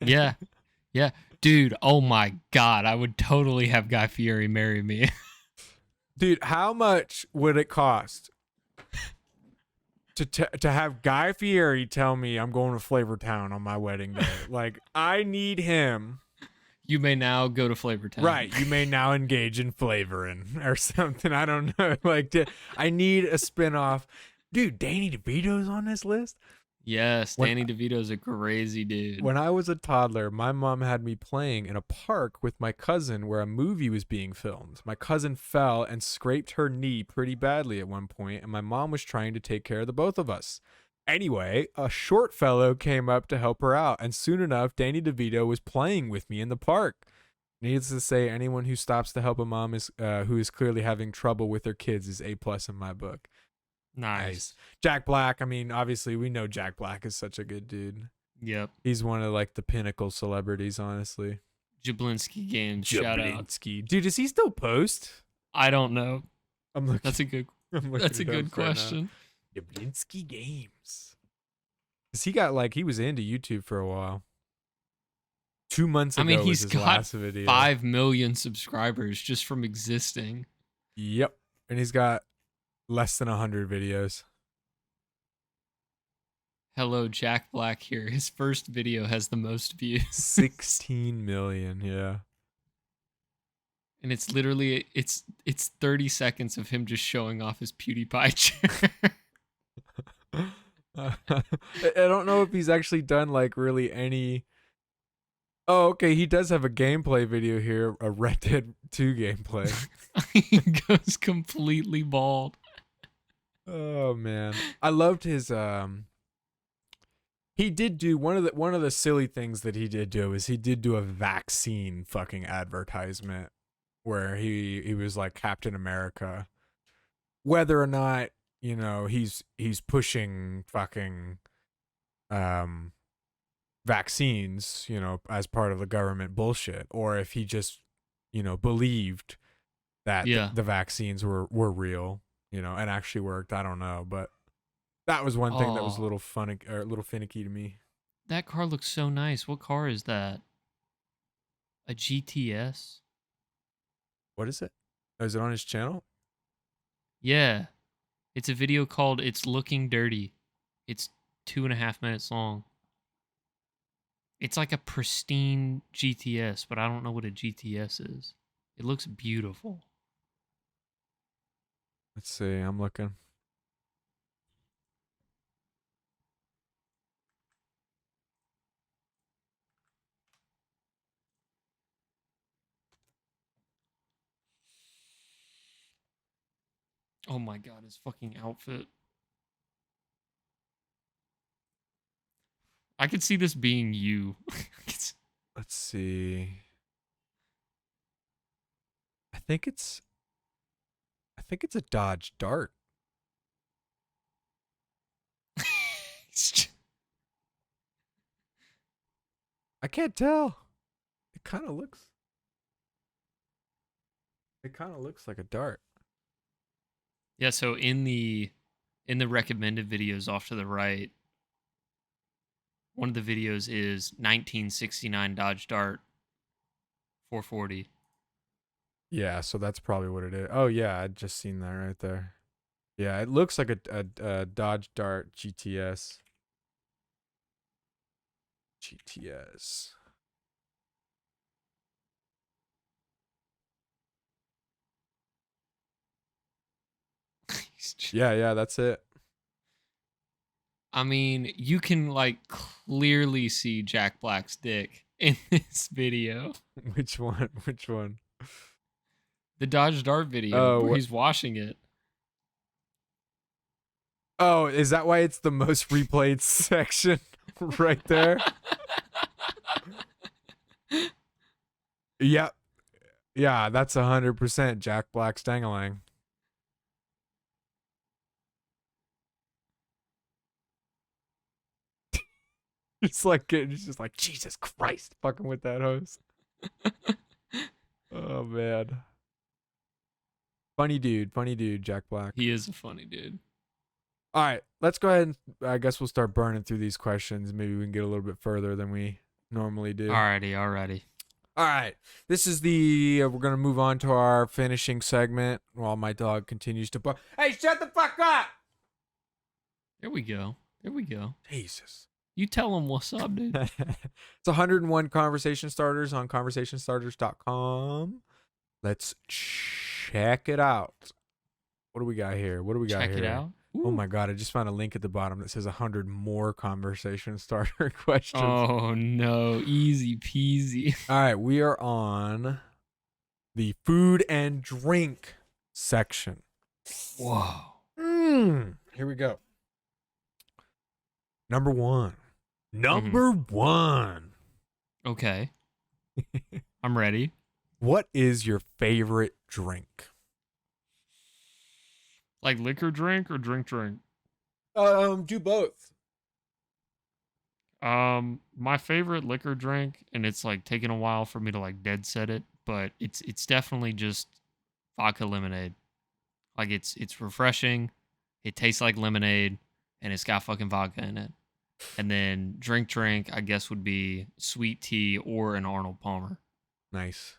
Yeah. Yeah. Dude, oh my God. I would totally have Guy Fieri marry me. Dude, how much would it cost to have Guy Fieri tell me I'm going to Flavortown on my wedding day? Like, I need him. You may now go to Flavortown. Right. You may now engage in flavoring or something. I don't know. Like, I need a spinoff. Dude, Danny DeVito's on this list? Yes, Danny DeVito's a crazy dude. When I was a toddler, my mom had me playing in a park with my cousin where a movie was being filmed. My cousin fell and scraped her knee pretty badly at one point, and my mom was trying to take care of the both of us. Anyway, a short fellow came up to help her out, and soon enough, Danny DeVito was playing with me in the park. Needless to say, anyone who stops to help a mom who is clearly having trouble with their kids is A+ in my book. Nice. Jack Black, I mean, obviously, we know Jack Black is such a good dude. Yep. He's one of, like, the pinnacle celebrities, honestly. Jablinski Games, shout out. Dude, does he still post? I don't know. I'm looking. That's a good question. Right, Jablinski Games. Cause he was into YouTube for a while. 2 months ago was his last video. 5 million subscribers just from existing. Yep. And he's got less than 100 videos. Hello, Jack Black here. His first video has the most views. 16 million, yeah. And it's literally it's 30 seconds of him just showing off his PewDiePie chair. I don't know if he's actually done like really any. Oh, okay. He does have a gameplay video here, a Red Dead 2 gameplay. He goes completely bald. Oh man, I loved his. He did do one of the silly things that he did do is he did do a vaccine fucking advertisement where he was like Captain America, whether or not. You know, he's pushing fucking vaccines, you know, as part of the government bullshit, or if he just, you know, believed that the vaccines were real, you know, and actually worked. I don't know, but that was one thing that was a little funny or a little finicky to me. That car looks so nice. What car is that? A GTS? What is it? Oh, is it on his channel? Yeah. It's a video called It's Looking Dirty. It's 2.5 minutes long. It's like a pristine GTS, but I don't know what a GTS is. It looks beautiful. Let's see. I'm looking. Oh my god, his fucking outfit. I could see this being you. Let's see. I think it's a Dodge Dart. I can't tell. It kind of looks like a Dart. Yeah, so in the recommended videos off to the right, one of the videos is 1969 Dodge Dart 440. Yeah, so that's probably what it is. Oh yeah, I just seen that right there. Yeah, it looks like a Dodge Dart GTS. GTS. Yeah, that's it. I mean, you can like clearly see Jack Black's dick in this video. Which one? Which one? The Dodge Dart video Oh, where he's washing it. Oh, is that why it's the most replayed section right there? Yep. Yeah, that's 100% Jack Black's Dangalang. It's just like Jesus Christ, fucking with that hose. Oh man, funny dude, Jack Black. He is a funny dude. All right, let's go ahead and I guess we'll start burning through these questions. Maybe we can get a little bit further than we normally do. Alrighty. All right, this is the we're gonna move on to our finishing segment while my dog continues to bark. Hey, shut the fuck up! There we go. Jesus. You tell him what's up, dude. It's 101 conversation starters on conversationstarters.com. Let's check it out. What do we got here? Check it out. Ooh. Oh my god, I just found a link at the bottom that says 100 more conversation starter questions. Oh no, easy peasy. All right, we are on the food and drink section. Whoa. Here we go. Number one. Okay. I'm ready. What is your favorite drink? Like liquor drink or drink? Do both. My favorite liquor drink, and it's like taking a while for me to like dead set it, but it's definitely just vodka lemonade. Like it's refreshing. It tastes like lemonade, and it's got fucking vodka in it. And then drink, I guess would be sweet tea or an Arnold Palmer. Nice.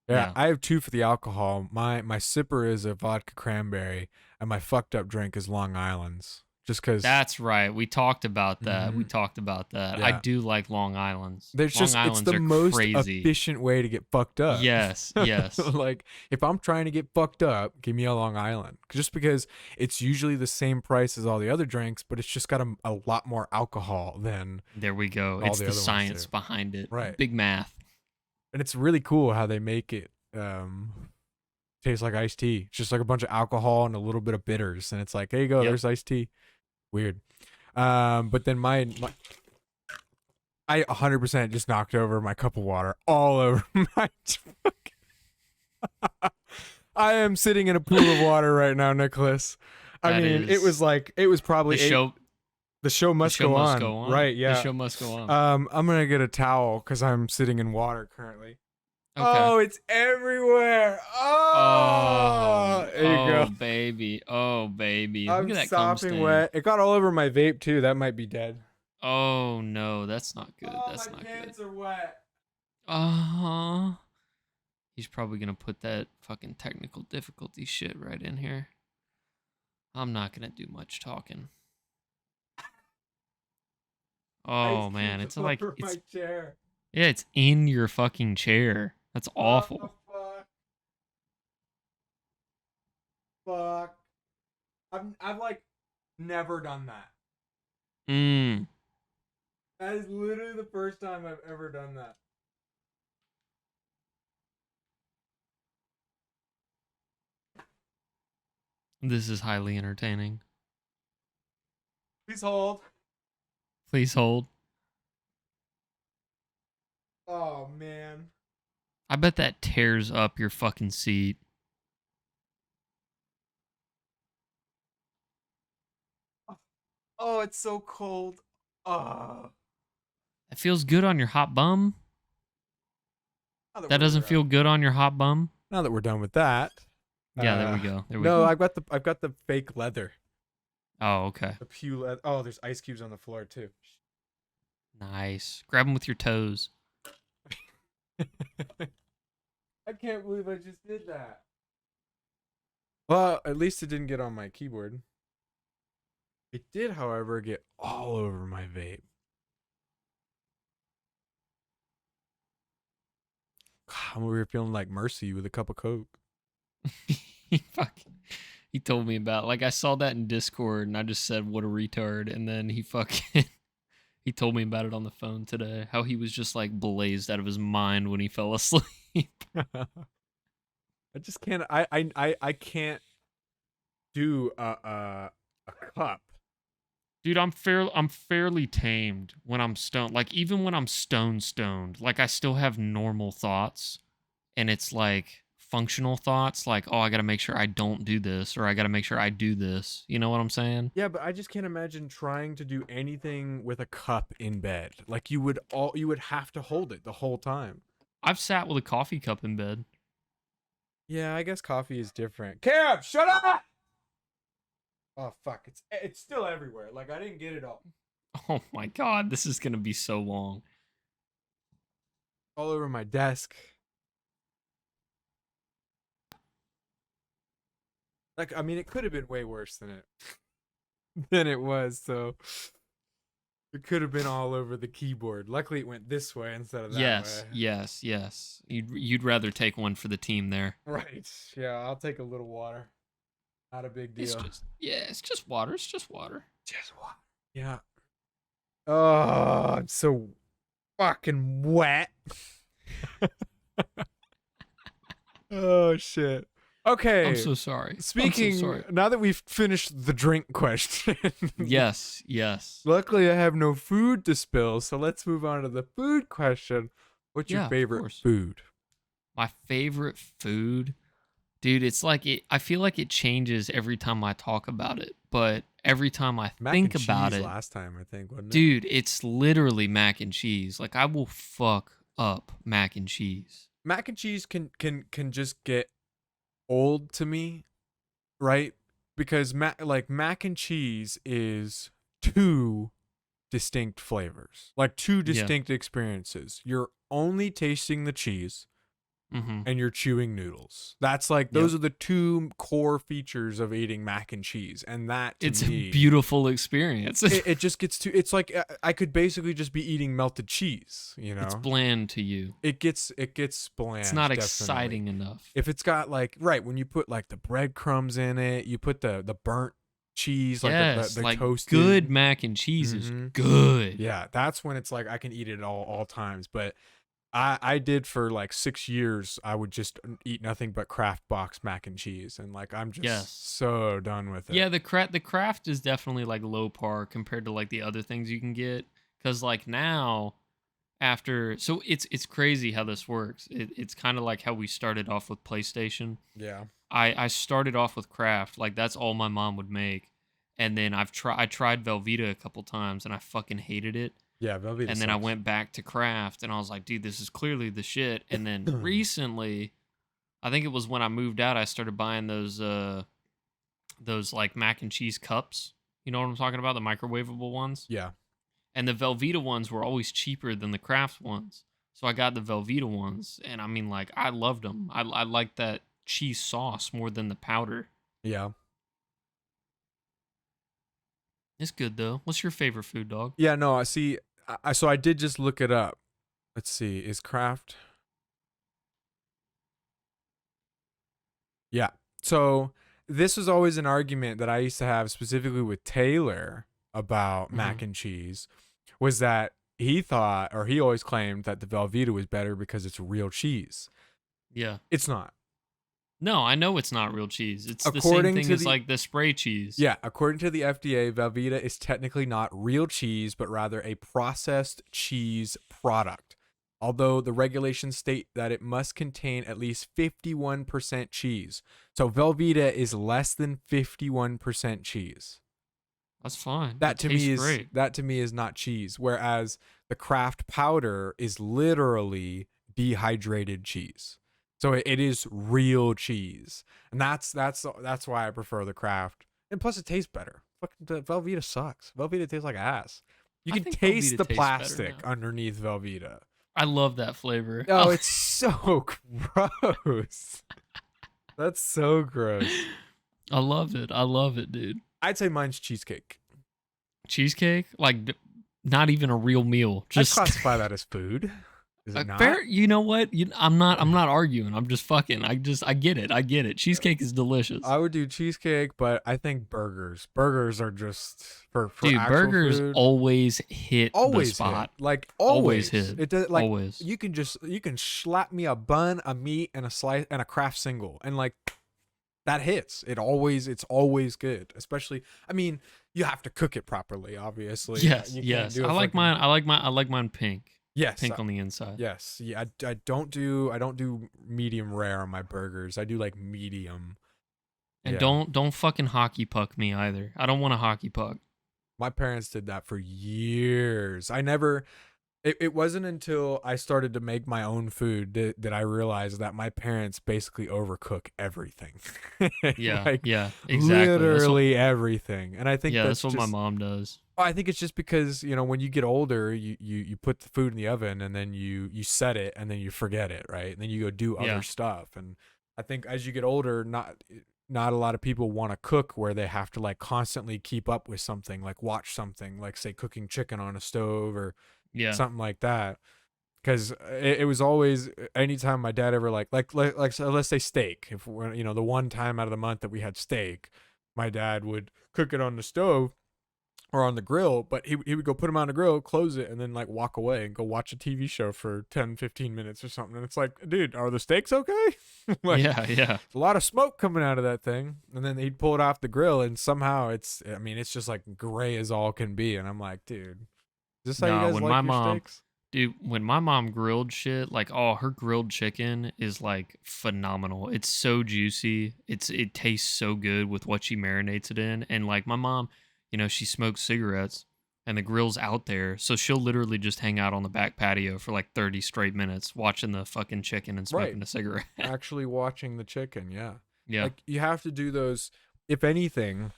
Yeah, I have two for the alcohol. My sipper is a vodka cranberry, and my fucked up drink is Long Island's. Just because. That's right. We talked about that. Yeah. I do like Long Island's. It's the most crazy. efficient way to get fucked up. Yes. Like, if I'm trying to get fucked up, give me a Long Island. Just because it's usually the same price as all the other drinks, but it's just got a lot more alcohol than. There we go. It's the science behind it. Right. Big math. And it's really cool how they make it taste like iced tea. It's just like a bunch of alcohol and a little bit of bitters. And it's like, there you go, there's iced tea. Weird. But then I 100% just knocked over my cup of water all over my truck. I am sitting in a pool of water right now, Nicholas. It was probably the show must go on. Right, yeah. The show must go on. I'm going to get a towel because I'm sitting in water currently. Okay. Oh, it's everywhere. Oh, there you go. Oh, baby. I'm Look at that sopping wet. It got all over my vape, too. That might be dead. Oh, no. That's not good. That's not good. My pants are wet. Uh-huh. He's probably going to put that fucking technical difficulty shit right in here. I'm not going to do much talking. Oh, man. It's like... my chair. Yeah, it's in your fucking chair. That's awful. Fuck. I've like never done that. That is literally the first time I've ever done that. This is highly entertaining. Please hold. Please hold. Oh, man. I bet that tears up your fucking seat. Oh, it's so cold. Oh. It feels good on your hot bum. That doesn't feel good on your hot bum. Now that we're done with that. Yeah, there we go. There we no, go. I've got the fake leather. Oh, okay. The pew leather. Oh, there's ice cubes on the floor too. Nice. Grab them with your toes. I can't believe I just did that. Well, at least it didn't get on my keyboard. It did, however, get all over my vape. I'm over here feeling like Mercy with a cup of Coke. He told me about, like, I saw that in Discord and I just said, what a retard. And then he told me about it on the phone today. How he was just like blazed out of his mind when he fell asleep. I just can't. I can't do a cup. Dude, I'm fairly tamed when I'm stoned. Like, even when I'm stoned, like, I still have normal thoughts, and it's like functional thoughts, like, oh, I gotta make sure I don't do this, or I gotta make sure I do this. You know what I'm saying? Yeah, but I just can't imagine trying to do anything with a cup in bed. Like you would have to hold it the whole time. I've sat with a coffee cup in bed. Yeah, I guess coffee is different. Caleb, shut up! Oh fuck, it's still everywhere. Like I didn't get it all. Oh my god, this is gonna be so long. All over my desk. Like I mean, it could have been way worse than it was. So it could have been all over the keyboard. Luckily, it went this way instead of that way. Yes. You'd rather take one for the team there. Right. Yeah, I'll take a little water. Not a big deal. It's just water. Just water. Yeah. Oh, I'm so fucking wet. Oh shit. Okay. I'm so sorry. Speaking, now that we've finished the drink question. Yes. Luckily, I have no food to spill, so let's move on to the food question. What's your favorite food? My favorite food? Dude, it's like I feel like it changes every time I talk about it, but every time I think about it, last time I think, wasn't it? Dude, it's literally mac and cheese. Like I will fuck up mac and cheese. Mac and cheese can just get old to me, right? Because mac and cheese is two distinct flavors, like two distinct experiences. You're only tasting the cheese. Mm-hmm. And you're chewing noodles. That's like those are the two core features of eating mac and cheese, and that it's a beautiful experience. it just gets to. It's like I could basically just be eating melted cheese. You know, it's bland to you. It gets bland. It's not exciting enough. If it's got like when you put like the breadcrumbs in it, you put the burnt cheese, like the like toasted. Good mac and cheese is good. Yeah, that's when it's like I can eat it all times, but. I did for like 6 years. I would just eat nothing but Kraft box mac and cheese, and like I'm just so done with it. Yeah, the Kraft is definitely like low par compared to like the other things you can get. Because like now, so it's crazy how this works. It's kind of like how we started off with PlayStation. Yeah. I started off with Kraft, like that's all my mom would make, and then I tried Velveeta a couple times, and I fucking hated it. Yeah, Velveeta and then I went back to Kraft, and I was like, dude, this is clearly the shit. And then recently, I think it was when I moved out, I started buying those like mac and cheese cups. You know what I'm talking about? The microwavable ones? Yeah. And the Velveeta ones were always cheaper than the Kraft ones. So I got the Velveeta ones, and I mean, like, I loved them. I liked that cheese sauce more than the powder. Yeah. It's good, though. What's your favorite food, dog? Yeah, no, I see. So I did just look it up. Let's see. Is Kraft? Yeah. So this was always an argument that I used to have specifically with Taylor about mac and cheese, was that he thought, or he always claimed, that the Velveeta was better because it's real cheese. Yeah. It's not. No, I know it's not real cheese. It's the According same to thing as the- like the spray cheese. Yeah, according to the FDA, Velveeta is technically not real cheese, but rather a processed cheese product. Although the regulations state that it must contain at least 51% cheese. So Velveeta is less than 51% cheese. That's fine. That It to tastes me is great. that to me is not cheese, whereas the Kraft powder is literally dehydrated cheese. So it is real cheese, and that's why I prefer the Kraft. And plus, it tastes better. Fucking the Velveeta sucks. Velveeta tastes like ass. You I can think taste Velveeta the tastes better plastic now. underneath Velveeta. I love that flavor. Oh, it's so gross. That's so gross. I love it. I love it, dude. I'd say mine's cheesecake. Cheesecake, like not even a real meal. Just I classify that as food. Is it not? fair. You know what? I'm not arguing. I'm just fucking. I get it. I get it. Cheesecake is delicious. I would do cheesecake, but I think burgers. Burgers are just for Dude, actual burgers food, always hit always the spot. hit. Like Always hit. It does like Always. you can slap me a bun, a meat, and a slice and a Kraft single, and like that hits. It's always good. Especially, I mean, you have to cook it properly, obviously. Yes, You can't yes. do a I like fucking- mine. I like mine pink. Yes, Pink on the inside. yes. Yeah, I don't do medium rare on my burgers. I do like medium. And Yeah. don't fucking hockey puck me either. I don't want a hockey puck. My parents did that for years. It wasn't until I started to make my own food that I realized that my parents basically overcook everything. Yeah, Like, yeah, exactly. literally everything. And I think That's what my just- mom does. I think it's just because, when you get older, you put the food in the oven and then you set it and then you forget it, right? And then you go do Yeah. other stuff. And I think as you get older, not a lot of people want to cook where they have to like constantly keep up with something, like watch something, like say cooking chicken on a stove or Yeah, something like that. Because it was always anytime my dad ever like so let's say steak. If we're, the one time out of the month that we had steak, my dad would cook it on the stove or on the grill, but he would go put them on the grill, close it, and then like walk away and go watch a TV show for 10-15 minutes or something. And it's like, dude, are the steaks okay? Like, yeah. a lot of smoke coming out of that thing. And then he'd pull it off the grill and somehow it's just like gray as all can be. And I'm like, dude, is this how Nah, you guys when like my your mom- steaks? Dude, when my mom grilled shit, like, oh, her grilled chicken is like phenomenal. It's so juicy. It tastes so good with what she marinates it in. And like my mom, she smokes cigarettes and the grill's out there. So she'll literally just hang out on the back patio for like 30 straight minutes watching the fucking chicken and smoking Right. a cigarette. Actually watching the chicken, yeah. Yeah. Like you have to do those. If anything,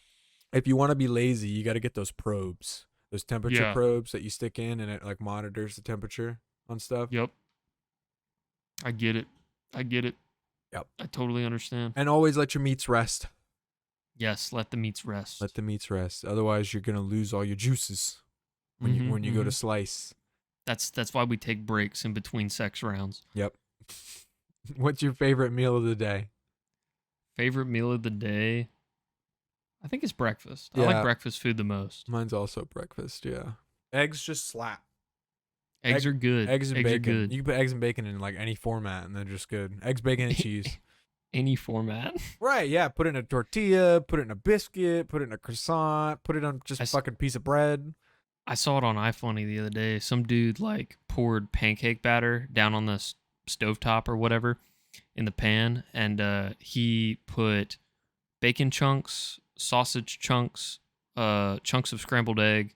if you want to be lazy, you got to get those probes, those temperature Yeah. probes that you stick in, and it like monitors the temperature on stuff. Yep. I get it. Yep. I totally understand. And always let your meats rest. Yes, let the meats rest. Let the meats rest. Otherwise, you're gonna lose all your juices when you go to slice. That's why we take breaks in between sex rounds. Yep. What's your favorite meal of the day? Favorite meal of the day? I think it's breakfast. I Yeah. like breakfast food the most. Mine's also breakfast. Yeah. Eggs just slap. Eggs are good. Eggs and Are bacon. good. You can put eggs and bacon in like any format, and they're just good. Eggs, bacon, and cheese. Any format. Right, yeah. Put it in a tortilla, put it in a biscuit, put it in a croissant, put it on just a fucking piece of bread. I saw it on iFunny the other day. Some dude like poured pancake batter down on the stovetop or whatever in the pan, and he put bacon chunks, sausage chunks, chunks of scrambled egg,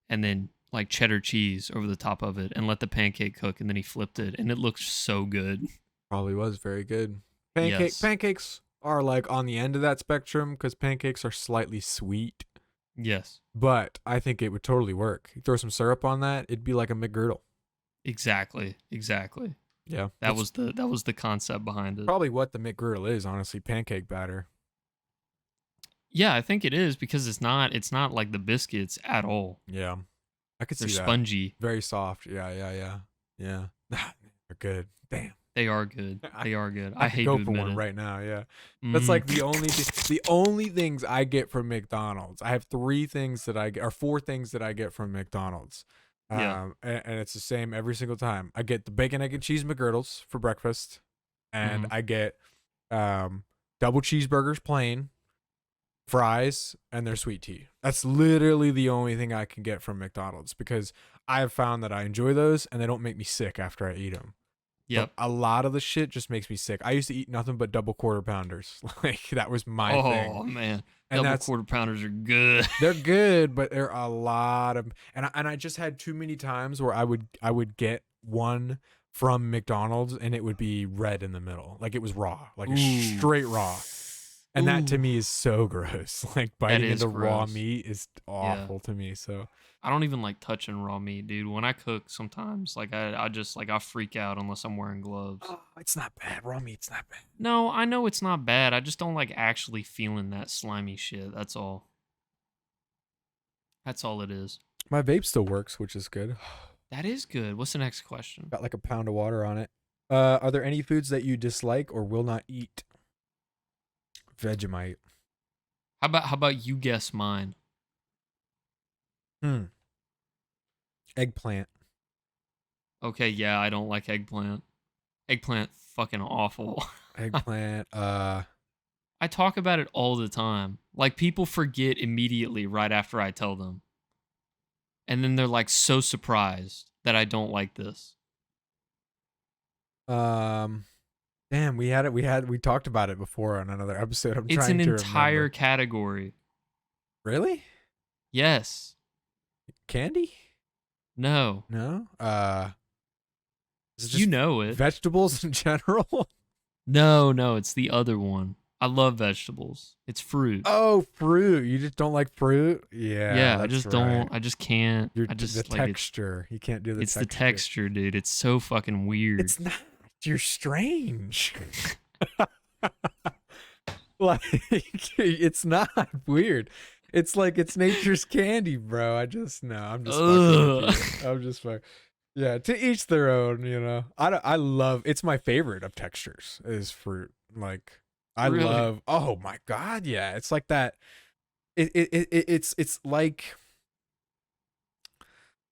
and then like cheddar cheese over the top of it, and let the pancake cook, and then he flipped it, and it looked so good. Probably was very good. Yes. Pancakes are like on the end of that spectrum because pancakes are slightly sweet, Yes, but I think it would totally work. You throw some syrup on that, it'd be like a McGirdle. exactly. Yeah, That was the concept behind it. probably what the McGriddle is, honestly. Pancake batter. Yeah, I think it is because it's not like the biscuits at all. Yeah, I could They're see that. spongy. Very soft. Yeah. They're good. Damn. They are good. They are good. I could hate go to for admit one it. right now. Yeah, that's like the only things I get from McDonald's. I have 3 things that I get, or 4 things that I get from McDonald's. Yeah. And it's the same every single time. I get the bacon, egg, and cheese McGriddles for breakfast, and Mhm. I get double cheeseburgers plain, fries, and their sweet tea. That's literally the only thing I can get from McDonald's because I have found that I enjoy those and they don't make me sick after I eat them. Yep. But a lot of the shit just makes me sick. I used to eat nothing but double quarter pounders. Like that was my thing. Oh man, And double quarter pounders are good. they're good, but they're a lot of, and I just had too many times where I would get one from McDonald's and it would be red in the middle, like it was raw, like Ooh. straight raw, and that to me is so gross. Like biting is into raw gross. meat is awful to me. So I don't even like touching raw meat, dude. When I cook, sometimes like I just like I freak out unless I'm wearing gloves. it's not bad. Raw meat's not bad. No, I know it's not bad. I just don't like actually feeling that slimy shit. That's all. That's all it is. My vape still works, which is good. That is good. What's the next question? Got like a pound of water on it. Are there any foods that you dislike or will not eat? Vegemite. How about you guess mine? Eggplant. Okay, yeah, I don't like eggplant. Eggplant fucking awful. Eggplant. I talk about it all the time. Like people forget immediately right after I tell them. And then they're like so surprised that I don't like this. Damn, we talked about it before on another episode. I'm It's trying an to entire remember. category. Really? Yes. Candy? No. No. Is it just You know it. vegetables in general? No, it's the other one. I love vegetables. It's fruit. Oh, fruit. You just don't like fruit? Yeah. I that's just right. don't. I just can't. You're I just the like texture. You can't do the it's texture. the texture, dude. It's so fucking weird. It's not. You're strange. Like it's not weird. It's like it's nature's candy, bro. I'm just fucking with you. I'm just fucking. Yeah, to each their own, you know. I love. It's my favorite of textures is fruit. Like I Really? love. Oh my god, yeah. It's like that. It's like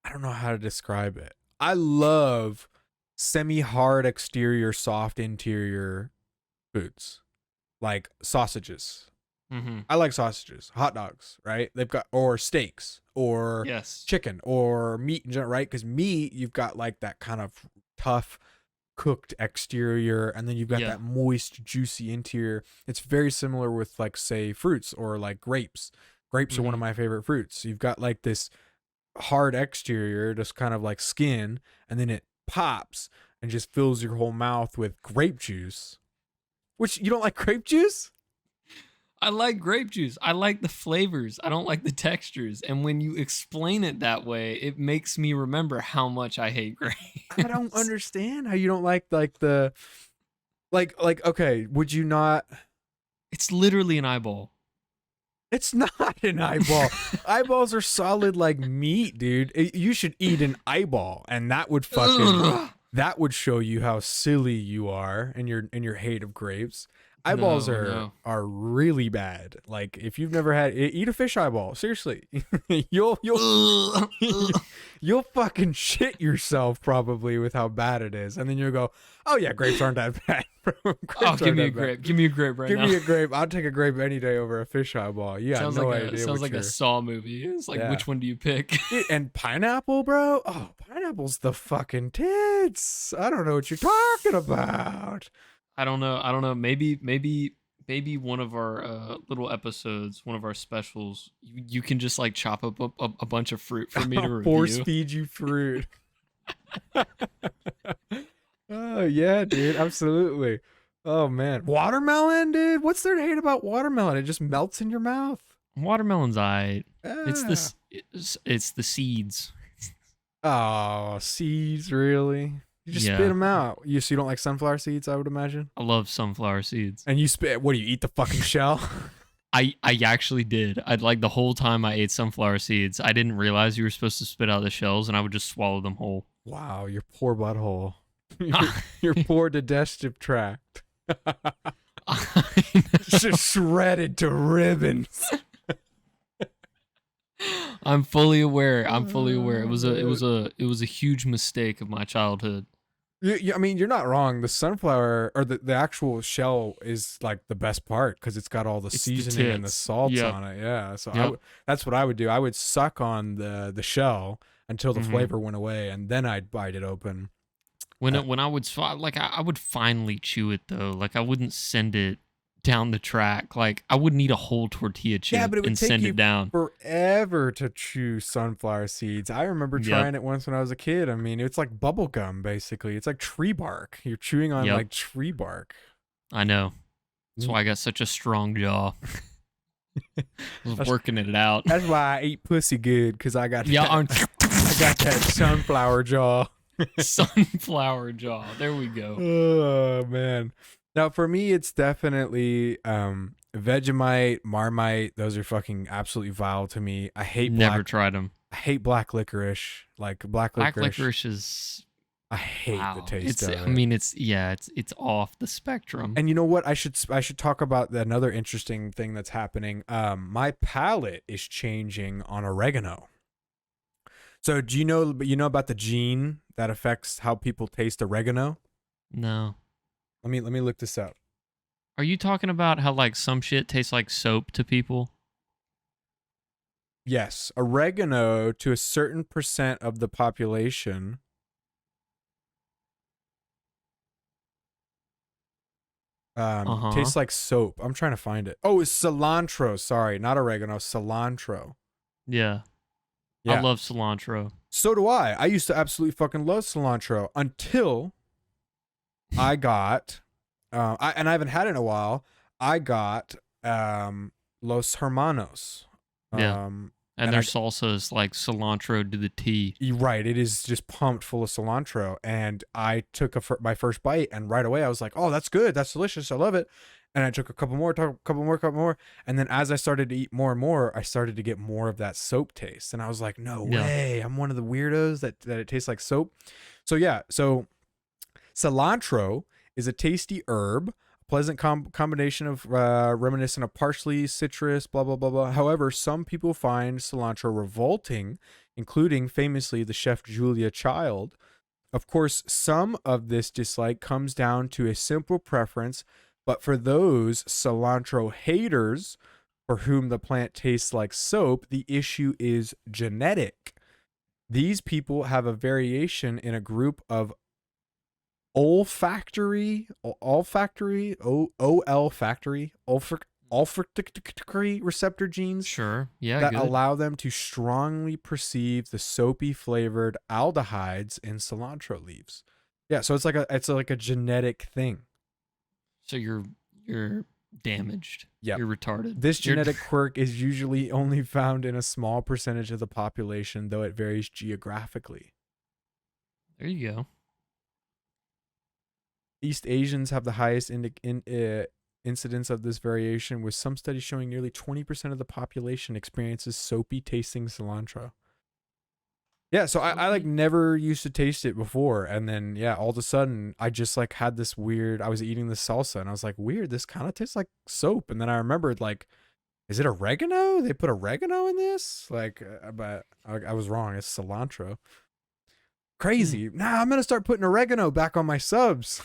I don't know how to describe it. I love semi-hard exterior, soft interior foods, like sausages. Mm-hmm. I like sausages, hot dogs, right? They've got or steaks or Yes. chicken or meat in general, right? Because meat, you've got like that kind of tough cooked exterior, and then you've got that moist, juicy interior. It's very similar with like say fruits or like grapes. Grapes are one of my favorite fruits. You've got like this hard exterior, just kind of like skin, and then it pops and just fills your whole mouth with grape juice. Which you don't like grape juice? I like grape juice. I like the flavors. I don't like the textures. And when you explain it that way, it makes me remember how much I hate grapes. I don't understand how you don't like the like okay, would you not? It's literally an eyeball. It's not an eyeball. Eyeballs are solid like meat, dude. You should eat an eyeball and that would fucking that would show you how silly you are and your hate of grapes. Eyeballs are really bad. Like if you've never had eat a fish eyeball, seriously. you'll fucking shit yourself probably with how bad it is. And then you'll go, "Oh yeah, grapes aren't that bad." Give me a grape. Give me a grape right now. Give me a grape. I'll take a grape any day over a fish eyeball. You got no idea. Sounds like a Saw movie. It's like, which one do you pick? And pineapple, bro? Oh, pineapple's the fucking tits. I don't know what you're talking about. I don't know. Maybe one of our little episodes, one of our specials, you can just like chop up a bunch of fruit for me to review. Force feed you fruit. Oh yeah, dude, absolutely. Oh man, watermelon, dude. What's there to hate about watermelon? It just melts in your mouth. Watermelon's aight. Ah. It's the seeds. Oh, seeds, really? You just spit them out. So you don't like sunflower seeds, I would imagine? I love sunflower seeds. And you spit, what do you eat, the fucking shell? I actually did. I'd like the whole time I ate sunflower seeds, I didn't realize you were supposed to spit out the shells, and I would just swallow them whole. Wow, your poor butthole. your poor digestive tract. Just shredded to ribbons. I'm fully aware. It was a huge mistake of my childhood. I mean, you're not wrong. The sunflower or the actual shell is like the best part because it's got all the It's the seasoning and the tits. salts Yep. on it. Yeah, so Yep. that's what I would do. I would suck on the shell until the Mhm. flavor went away, and then I'd bite it open. When Uh, when I would I would finally chew it though. Like I wouldn't send it down the track. Like I wouldn't eat a whole tortilla chip Yeah, but it would and take send you it down. forever to chew sunflower seeds. I remember Yep. trying it once when I was a kid. I mean, it's like bubble gum basically. It's like tree bark. You're chewing on Yep. like tree bark. I know. That's why I got such a strong jaw. I was working it out. That's why I eat pussy good because I got Yeah, I got that sunflower jaw. sunflower jaw. There we go. Oh man. Now for me it's definitely Vegemite, Marmite. Those are fucking absolutely vile to me. I hate Never tried them. I hate black licorice. Like black Black licorice. licorice is I hate the wow. taste of it. I mean, it's off the spectrum. And you know what? I should talk about another interesting thing that's happening. My palate is changing on oregano. So do you know about the gene that affects how people taste oregano? No. Let me look this up. Are you talking about how like some shit tastes like soap to people? Yes, oregano to a certain percent of the population tastes like soap. I'm trying to find it. Oh, it's cilantro. Sorry, not oregano, cilantro. Yeah. Yeah. I love cilantro. So do I. I used to absolutely fucking love cilantro until I got, and I haven't had it in a while. I got Los Hermanos. Yeah. And and their I- salsa is like cilantro to the T. You're right. It is just pumped full of cilantro. And I took my first bite, and right away I was like, "Oh, that's good. That's delicious. I love it." And I took a couple more, and then as I started to eat more and more, I started to get more of that soap taste, and I was like, "No Yeah. way! I'm one of the weirdos that it tastes like soap." So yeah, so cilantro is a tasty herb, a pleasant combination of reminiscent of parsley, citrus, blah blah blah blah. However, some people find cilantro revolting, including famously the chef Julia Child. Of course, some of this dislike comes down to a simple preference, but for those cilantro haters for whom the plant tastes like soap, the issue is genetic. These people have a variation in a group of olfactory receptor genes Sure. Yeah, that good. allow them to strongly perceive the soapy flavored aldehydes in cilantro leaves. Yeah, so it's like a genetic thing. So you're damaged. Yep. You're retarded. This You're- genetic quirk is usually only found in a small percentage of the population, though it varies geographically. There you go. East Asians have the highest incidence of this variation, with some studies showing nearly 20% of the population experiences soapy tasting cilantro. Yeah, so I like never used to taste it before, and then yeah, all of a sudden I just like had this weird. I was eating this salsa, and I was like, weird. This kind of tastes like soap. And then I remembered, like, is it oregano? They put oregano in this? Like, but I was wrong. It's cilantro. Crazy. Nah, I'm gonna start putting oregano back on my subs.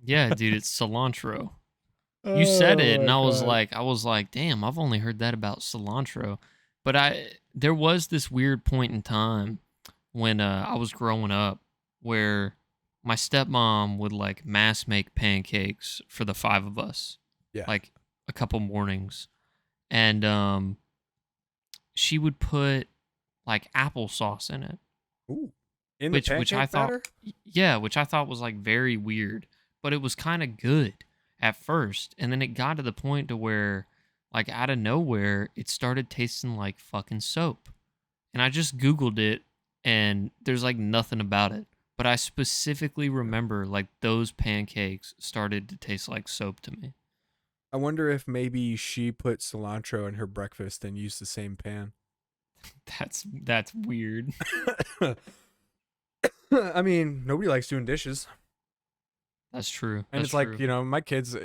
Yeah, dude, it's cilantro. You said it, and Oh, I was like, damn, I've only heard that about cilantro. But there was this weird point in time when I was growing up where my stepmom would like mass make pancakes for the 5 of us. Yeah. Like a couple mornings. And she would put like applesauce in it. Ooh. In Which the I pancake thought batter? yeah, which I thought was like very weird, but it was kind of good at first, and then it got to the point to where like out of nowhere it started tasting like fucking soap. And I just googled it and there's like nothing about it, but I specifically remember like those pancakes started to taste like soap to me. I wonder if maybe she put cilantro in her breakfast and used the same pan. That's weird. I mean, nobody likes doing dishes. That's true. And That's it's like, true. you know, my kids,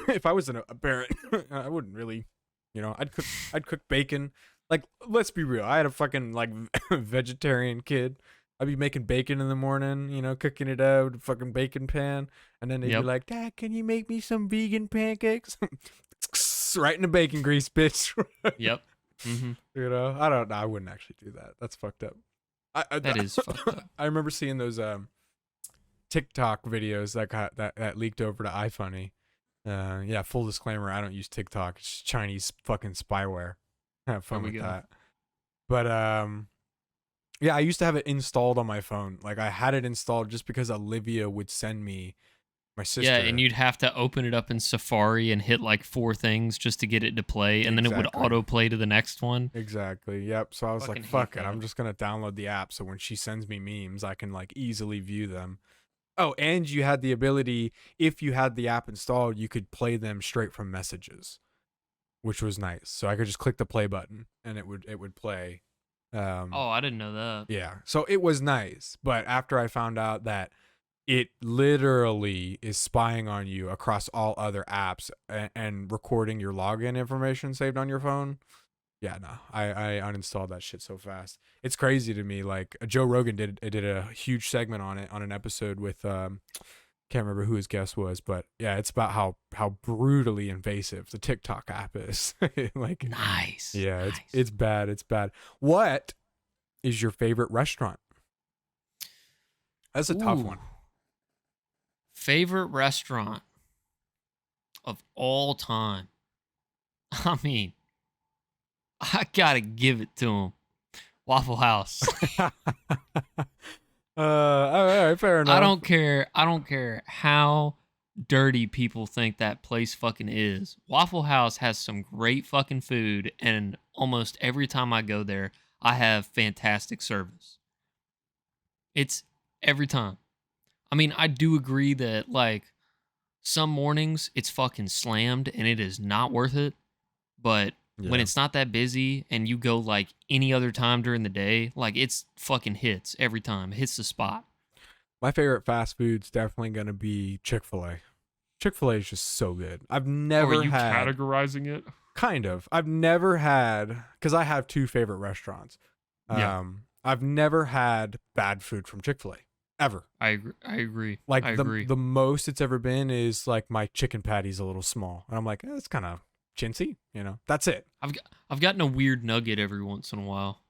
if I was a parent, I wouldn't really, you know, I'd cook bacon. Like, let's be real. I had a fucking like vegetarian kid. I'd be making bacon in the morning, you know, cooking it out, fucking bacon pan, and then they'd be like, "Dad, can you make me some vegan pancakes?" Right in the bacon grease, bitch. Yep. Mm-hmm. You know, I don't know. I wouldn't actually do that. That's fucked up. That is fucked up. I remember seeing those TikTok videos that leaked over to iFunny. Yeah, full disclaimer, I don't use TikTok. It's Chinese fucking spyware. Have fun with that. But yeah, I used to have it installed on my phone. Like I had it installed just because Olivia would send me my sister. Yeah, and you'd have to open it up in Safari and hit like 4 things just to get it to play, and then it would autoplay to the next one. Exactly. Yep. So I was like, fuck it. I'm just gonna download the app so when she sends me memes, I can like easily view them. Oh, and you had the ability, if you had the app installed, you could play them straight from messages, which was nice. So I could just click the play button and it would play. Oh, I didn't know that. Yeah. So it was nice. But after I found out that it literally is spying on you across all other apps and recording your login information saved on your phone. Yeah, no, I uninstalled that shit so fast. It's crazy to me. Like Joe Rogan did a huge segment on it on an episode with can't remember who his guest was, but yeah, it's about how brutally invasive the TikTok app is. Like nice. Yeah, nice. It's bad. It's bad. What is your favorite restaurant? That's a tough one. Favorite restaurant of all time. I mean, I gotta give it to him. Waffle House. All right, fair enough. I don't care how dirty people think that place fucking is. Waffle House has some great fucking food, and almost every time I go there, I have fantastic service. It's every time. I mean, I do agree that like some mornings it's fucking slammed and it is not worth it, but when it's not that busy and you go like any other time during the day, like it's fucking hits every time. It hits the spot. My favorite fast food's definitely going to be Chick-fil-A. Chick-fil-A is just so good. I've never Are you had... categorizing it? Kind of. I've never had... Because I have 2 favorite restaurants. I've never had bad food from Chick-fil-A. Ever. I agree. Like I agree. The most it's ever been is like my chicken patty's a little small. And I'm like, it's kind of chintzy, you know. That's it. I've gotten a weird nugget every once in a while.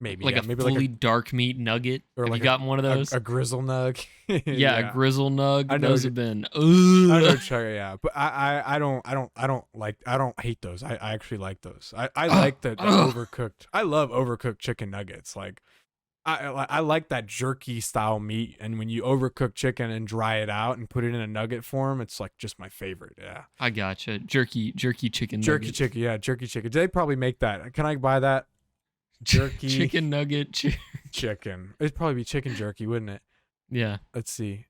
Maybe like maybe fully dark meat nugget. Or have like you gotten one of those? A grizzle nug. Yeah, a grizzle nug. Those have been. I know, yeah, but I don't hate those. I actually like those. I like the overcooked. I love overcooked chicken nuggets. Like I like that jerky style meat, and when you overcook chicken and dry it out and put it in a nugget form, it's like just my favorite. Yeah, I gotcha. Jerky chicken. Jerky chicken. Yeah, jerky chicken. They probably make that. Can I buy that? Jerky chicken nugget chicken. It'd probably be chicken jerky, wouldn't it? Yeah. Let's see.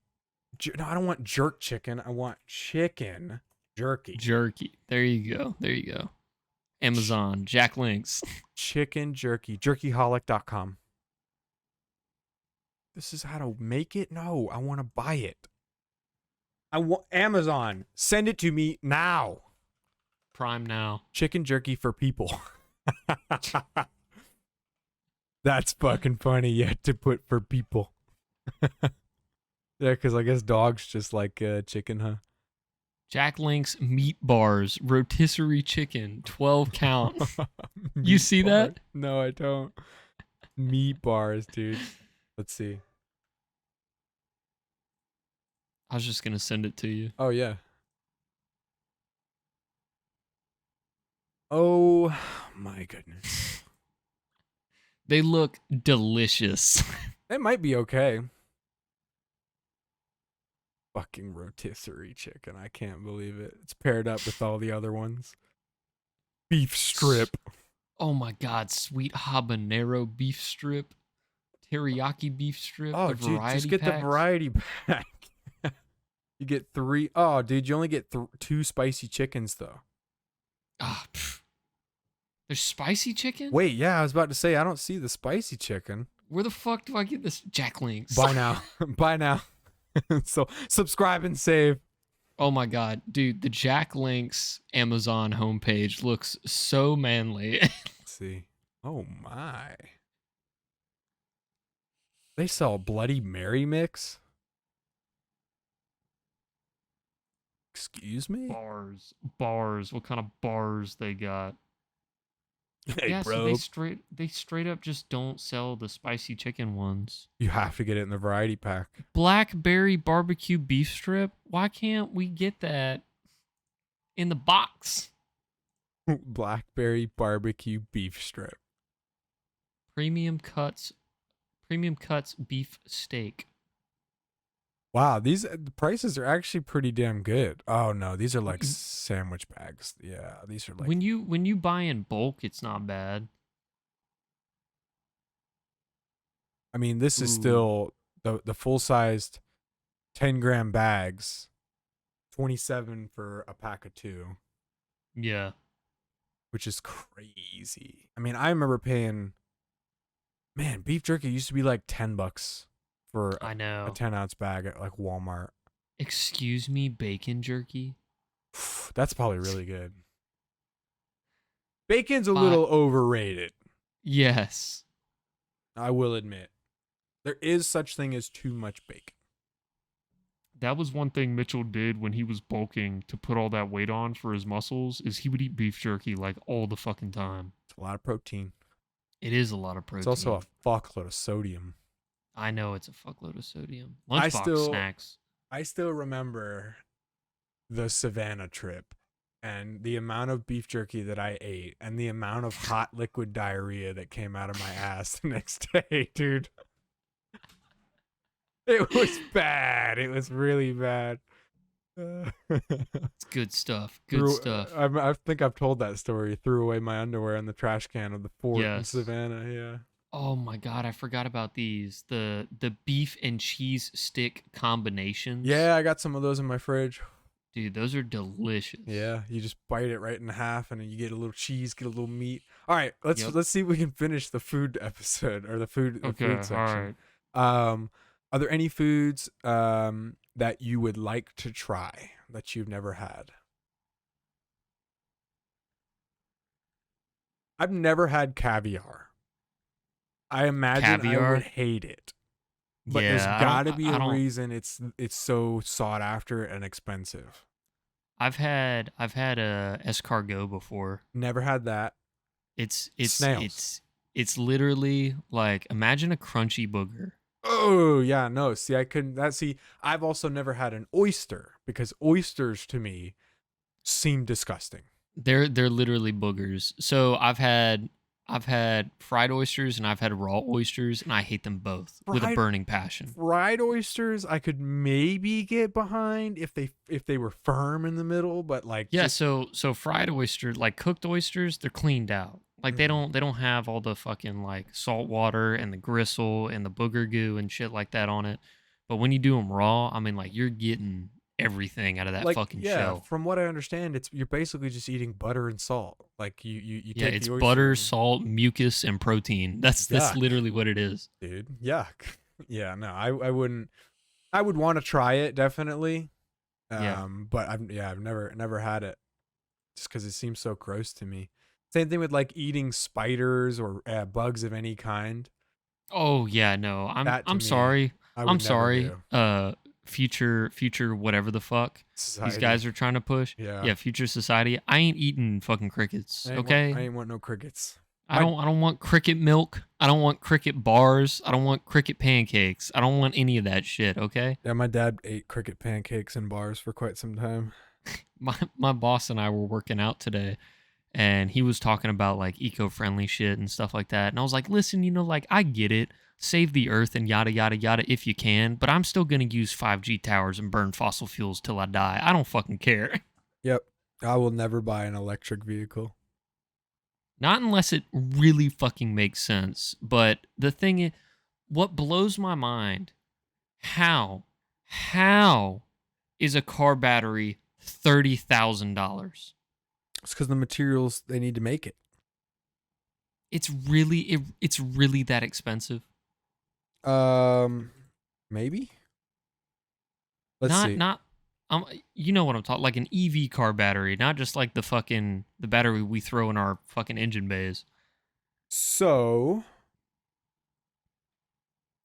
No, I don't want jerk chicken. I want chicken jerky. Jerky. There you go. Amazon. Jack links. Chicken jerky. Jerkyholic.com. This is how to make it? No, I want to buy it. I want Amazon. Send it to me now. Prime now. Chicken jerky for people. That's fucking funny yet to put for people. Yeah, because I guess dogs just like chicken, huh? Jack Link's meat bars, rotisserie chicken, 12 count. You see that? No, I don't. Meat bars, dude. Let's see. I was just going to send it to you. Oh, yeah. Oh, my goodness. They look delicious. It might be okay. Fucking rotisserie chicken. I can't believe it. It's paired up with all the other ones. Beef strip. Oh my God. Sweet habanero beef strip. Teriyaki beef strip. Oh, dude, just get the variety pack. You get 3. Oh, dude, you only get 2 spicy chickens, though. Ah, there's spicy chicken? Wait, yeah, I was about to say, I don't see the spicy chicken. Where the fuck do I get this? Jack Links. Buy now. Buy now. So subscribe and save. Oh my God, dude, the Jack Links Amazon homepage looks so manly. Let's see. Oh my. They sell Bloody Mary mix. Excuse me? Bars. What kind of bars they got? Hey, Yeah, so bro. they straight up just don't sell the spicy chicken ones. You have to get it in the variety pack. Blackberry barbecue beef strip. Why can't we get that in the box? Blackberry barbecue beef strip. Premium cuts beef steak. Wow, the prices are actually pretty damn good. Oh no, these are like sandwich bags. Yeah, these are like When you buy in bulk, it's not bad. I mean, this is Ooh. still the full sized 10-gram bags, 27 for a pack of 2, Yeah. which is crazy. I mean, I remember paying, man, beef jerky used to be like $10 for I a know. 10-ounce bag at like Walmart. Excuse me, bacon jerky? That's probably really good. Bacon's a But little overrated, yes. I will admit. There is such thing as too much bacon. That was one thing Mitchell did when he was bulking to put all that weight on for his muscles is he would eat beef jerky like all the fucking time. It's a lot of protein. It is a lot of protein. It's also a fuckload of sodium. I know it's a fuckload of sodium. Lunchbox snacks. I still remember the Savannah trip and the amount of beef jerky that I ate and the amount of hot liquid diarrhea that came out of my ass the next day, dude. It was bad. It was really bad. It's good stuff. Good stuff. I think I've told that story. Threw away my underwear in the trash can of the fort in Savannah. Yeah. Oh my god, I forgot about these. The beef and cheese stick combinations. Yeah, I got some of those in my fridge. Dude, those are delicious. Yeah, you just bite it right in half, and then you get a little cheese, get a little meat. All right, let's see if we can finish the food episode or the food section. All right. Are there any foods that you would like to try that you've never had? I've never had caviar. I imagine I would hate it. But there's got to be a reason it's so sought after and expensive. I've had a escargot before. Never had that. It's snails. It's literally like imagine a crunchy booger. Oh yeah, no. See, I couldn't. I've also never had an oyster because oysters to me seem disgusting. They're literally boogers. So I've had fried oysters and I've had raw oysters, and I hate them both with a burning passion. Fried oysters I could maybe get behind if they were firm in the middle, but like so fried oysters, like cooked oysters, they're cleaned out. Like they don't have all the fucking like salt water and the gristle and the booger goo and shit like that on it. But when you do them raw, I mean, like you're getting everything out of that fucking shell. From what I understand, you're basically just eating butter and salt. Like you take it's the butter, salt, mucus, and protein. That's literally what it is, dude. Yuck. Yeah, no, I wouldn't. I would want to try it definitely. But I've never had it, just because it seems so gross to me. Same thing with like eating spiders or bugs of any kind. Oh yeah, no, I'm sorry. I'm sorry. Future whatever the fuck society. These guys are trying to push. Yeah, future society. I ain't eating fucking crickets. I ain't want no crickets. I don't want cricket milk. I don't want cricket bars. I don't want cricket pancakes. I don't want any of that shit, okay? Yeah, my dad ate cricket pancakes and bars for quite some time. My boss and I were working out today, and he was talking about like eco-friendly shit and stuff like that. And I was like, listen, like I get it. Save the earth and yada, yada, yada if you can, but I'm still going to use 5G towers and burn fossil fuels till I die. I don't fucking care. Yep. I will never buy an electric vehicle. Not unless it really fucking makes sense. But the thing is, what blows my mind, how is a car battery $30,000? It's because the materials they need to make it. It's really that expensive. Maybe. Let's see. You know what I'm talking, like an EV car battery, not just like the battery we throw in our fucking engine bays. So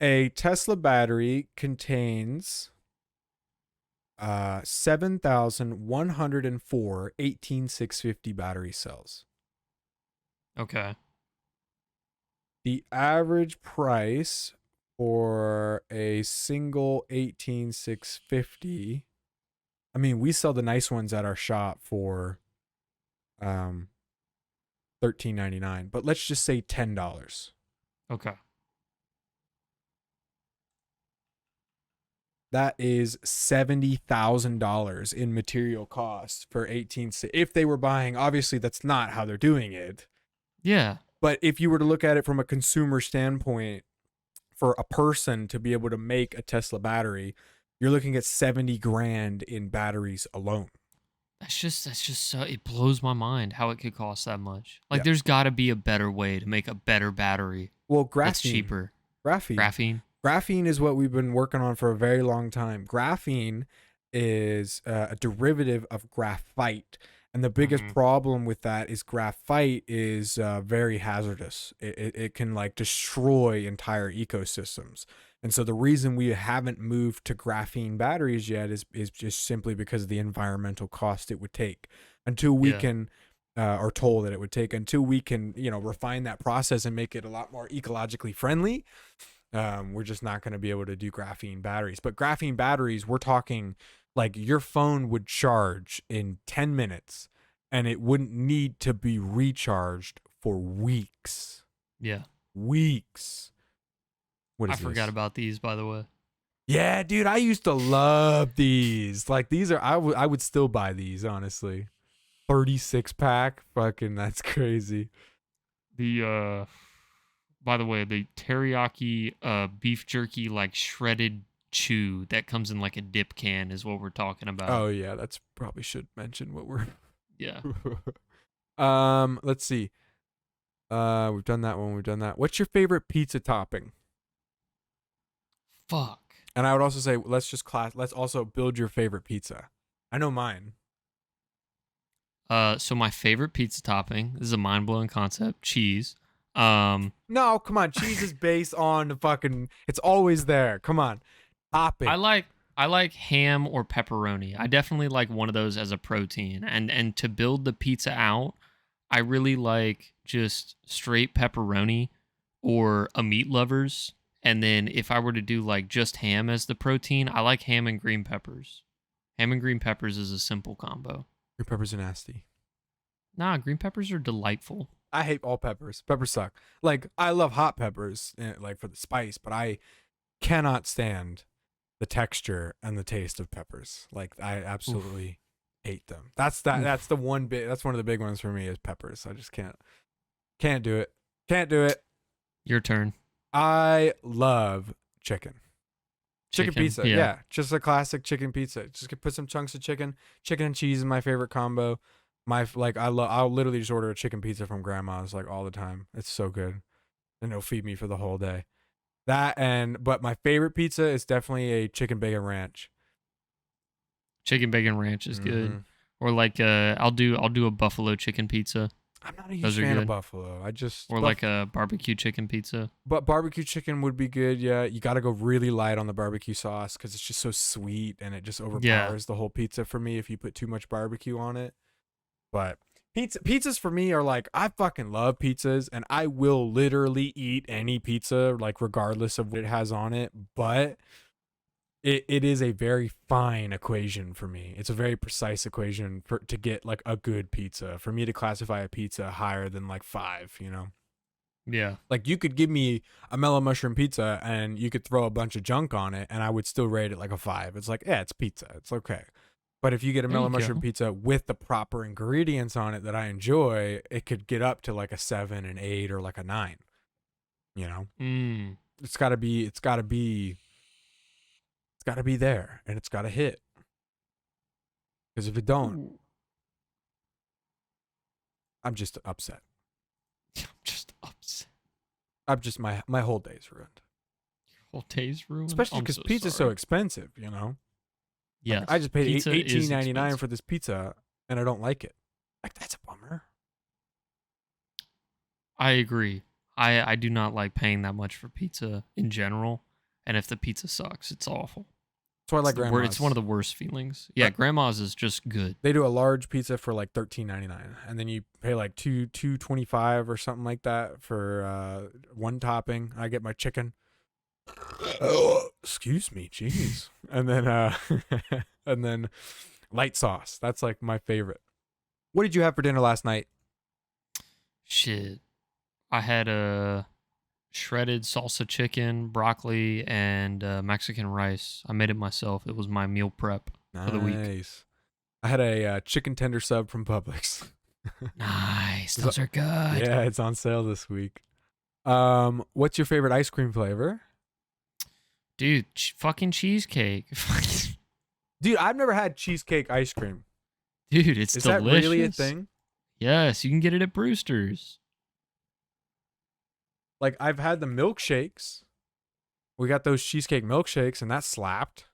A Tesla battery contains 7,104 18650 battery cells. Okay. The average price for a single 18650, I mean, we sell the nice ones at our shop for $13.99, but let's just say $10. Okay. That is $70,000 in material costs for 18. If they were buying, obviously that's not how they're doing it. Yeah. But if you were to look at it from a consumer standpoint, for a person to be able to make a Tesla battery, you're looking at 70 grand in batteries alone. That's just so, it blows my mind how it could cost that much. Like, Yeah. there's got to be a better way to make a better battery. Well, graphene. That's cheaper. Graphene is what we've been working on for a very long time. Graphene is a derivative of graphite. And the biggest problem with that is graphite is very hazardous. It can like destroy entire ecosystems. And so the reason we haven't moved to graphene batteries yet is just simply because of the environmental cost it would take until we can, or toll that it would take until we can, refine that process and make it a lot more ecologically friendly. We're just not going to be able to do graphene batteries. But graphene batteries, we're talking like your phone would charge in 10 minutes and it wouldn't need to be recharged for weeks. Yeah. Weeks. What is I forgot about these, by the way. Yeah, dude, I used to love these. Like, these are, I would still buy these, honestly. 36 pack. Fucking, that's crazy. The, by the way, the teriyaki beef jerky, like shredded chew that comes in like a dip can is what we're talking about. Oh, yeah, that's probably should mention what we're. Yeah. Let's see. We've done that one. We've done that. What's your favorite pizza topping? Fuck. And I would also say, let's also build your favorite pizza. I know mine. So my favorite pizza topping, this is a mind-blowing concept, cheese. No, come on. Cheese is based on the fucking, it's always there. Come on. Top it. I like ham or pepperoni. I definitely like one of those as a protein. And to build the pizza out, I really like just straight pepperoni or a Meat Lovers. And then if I were to do like just ham as the protein, I like ham and green peppers. Ham and green peppers is a simple combo. Green peppers are nasty. Nah, green peppers are delightful. I hate all peppers. Peppers suck. Like, I love hot peppers, like for the spice, but I cannot stand the texture and the taste of peppers. Like, I absolutely hate them. That's the one bit. That's one of the big ones for me is peppers. I just can't do it. Can't do it. Your turn. I love chicken. Chicken pizza. Yeah. Yeah. Just a classic chicken pizza. Just put some chunks of chicken. Chicken and cheese is my favorite combo. I'll literally just order a chicken pizza from grandma's like all the time. It's so good. And it'll feed me for the whole day. But my favorite pizza is definitely a chicken bacon ranch. Chicken bacon ranch is good. Or like I'll do a buffalo chicken pizza. I'm not a huge fan of buffalo. Like a barbecue chicken pizza. But barbecue chicken would be good. Yeah, you got to go really light on the barbecue sauce because it's just so sweet and it just overpowers the whole pizza for me if you put too much barbecue on it. But pizzas for me are like, I fucking love pizzas and I will literally eat any pizza like regardless of what it has on it. But it is a very fine equation for me. It's a very precise equation to get like a good pizza. For me to classify a pizza higher than like 5, Yeah. Like you could give me a mellow mushroom pizza and you could throw a bunch of junk on it and I would still rate it like a 5. It's like, yeah, it's pizza. It's okay. But if you get a mellow mushroom pizza with the proper ingredients on it that I enjoy, it could get up to like a 7, an 8, or like a 9. It's gotta be there and it's gotta hit. Because if it don't, I'm just upset. My whole day's ruined. Your whole day's ruined? Especially because pizza's so expensive, Yeah. Like, I just paid $18.99 for this pizza and I don't like it. Like, that's a bummer. I agree. I do not like paying that much for pizza in general. And if the pizza sucks, it's awful. That's why I like grandma's. It's one of the worst feelings. Yeah, grandma's is just good. They do a large pizza for like $13.99, and then you pay like $2.25 or something like that for one topping. I get my chicken. Oh, excuse me, jeez. And then and then light sauce. That's like my favorite. What did you have for dinner last night? Shit, I had a shredded salsa chicken, broccoli, and Mexican rice. I made it myself. It was my meal prep for the week. Nice. I had a chicken tender sub from Publix. Nice. Those are good. Yeah, it's on sale this week. What's your favorite ice cream flavor? Dude, fucking cheesecake. Dude, I've never had cheesecake ice cream. Dude, it's Is delicious. that really a thing? Yes, you can get it at Brewster's. Like, I've had the milkshakes. We got those cheesecake milkshakes, and that slapped.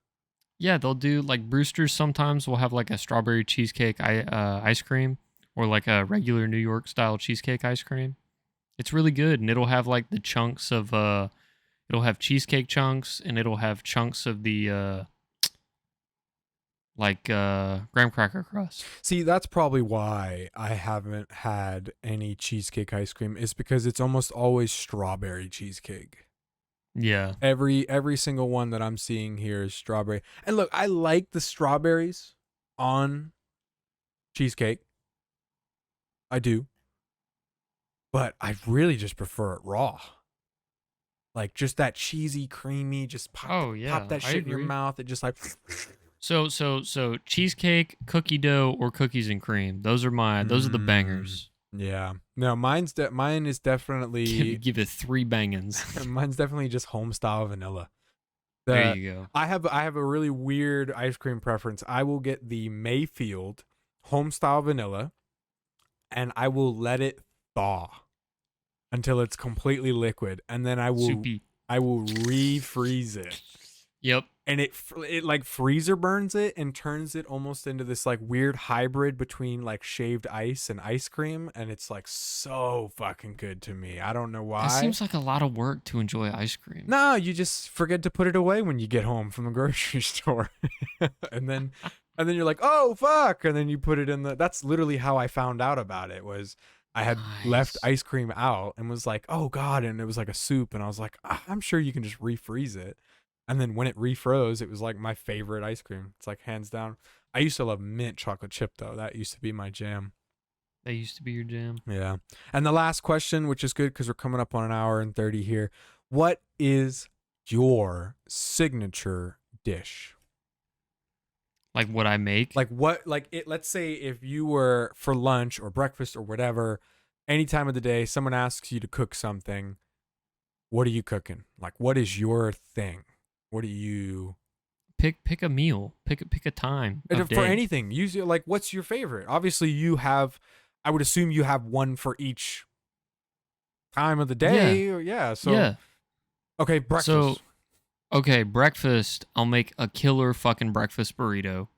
Yeah, they'll do, like, Brewster's sometimes will have, like, a strawberry cheesecake ice cream or, like, a regular New York style cheesecake ice cream. It's really good, and it'll have, like, the chunks of, it'll have cheesecake chunks, and it'll have chunks of the, graham cracker crust. See, that's probably why I haven't had any cheesecake ice cream, is because it's almost always strawberry cheesecake. Yeah. Every single one that I'm seeing here is strawberry. And look, I like the strawberries on cheesecake. I do. But I really just prefer it raw. Like, just that cheesy, creamy, just pop that shit in your mouth. It just like... So cheesecake, cookie dough, or cookies and cream. Those are the bangers. Yeah. No, mine is definitely give it 3 bangings. Mine's definitely just home style vanilla. There you go. I have a really weird ice cream preference. I will get the Mayfield home style vanilla, and I will let it thaw until it's completely liquid, and then I will refreeze it. Yep. And it like freezer burns it and turns it almost into this like weird hybrid between like shaved ice and ice cream, and it's like so fucking good to me. I don't know why. It seems like a lot of work to enjoy ice cream. No, you just forget to put it away when you get home from the grocery store. and then you're like, "Oh, fuck." And then you put it in that's literally how I found out about it. Was I had left ice cream out and was like, "Oh god," and it was like a soup, and I was like, "I'm sure you can just refreeze it." And then when it refroze, it was like my favorite ice cream. It's like hands down. I used to love mint chocolate chip though. That used to be my jam. That used to be your jam. Yeah. And the last question, which is good because we're coming up on 1 hour and 30 here. What is your signature dish? Like what I make? Let's say if you were for lunch or breakfast or whatever, any time of the day, someone asks you to cook something. What are you cooking? Like, what is your thing? What do you pick a meal? Pick a time of for day. anything? Use it. Like, what's your favorite? Obviously, you have. I would assume you have one for each time of the day. Yeah. Okay, breakfast. Breakfast. I'll make a killer fucking breakfast burrito.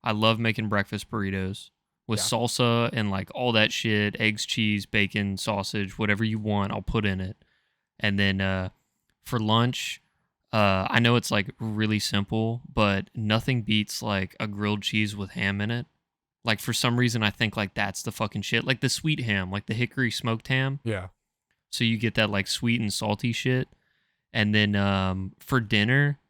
I love making breakfast burritos with salsa and like all that shit, eggs, cheese, bacon, sausage, whatever you want, I'll put in it. And then for lunch. I know it's like really simple, but nothing beats like a grilled cheese with ham in it. Like for some reason, I think like that's the fucking shit. Like the sweet ham, like the hickory smoked ham. Yeah. So you get that like sweet and salty shit. And then for dinner,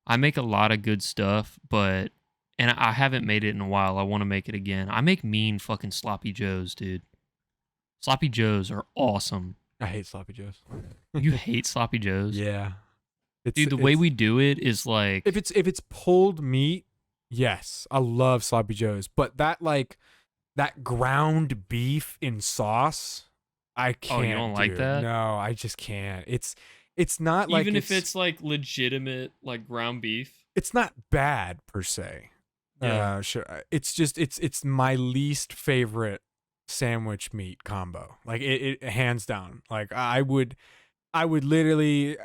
I make a lot of good stuff, and I haven't made it in a while. I want to make it again. I make mean fucking sloppy joes, dude. Sloppy joes are awesome. I hate sloppy joes. You hate sloppy joes? Yeah. Dude, the way we do it is like if it's pulled meat, yes, I love sloppy joes. But that ground beef in sauce, I can't. Oh, you don't like that? No, I just can't. It's not like even if it's like legitimate like ground beef. It's not bad per se. Yeah. Sure. It's just it's my least favorite sandwich meat combo. Like it hands down. Like I would literally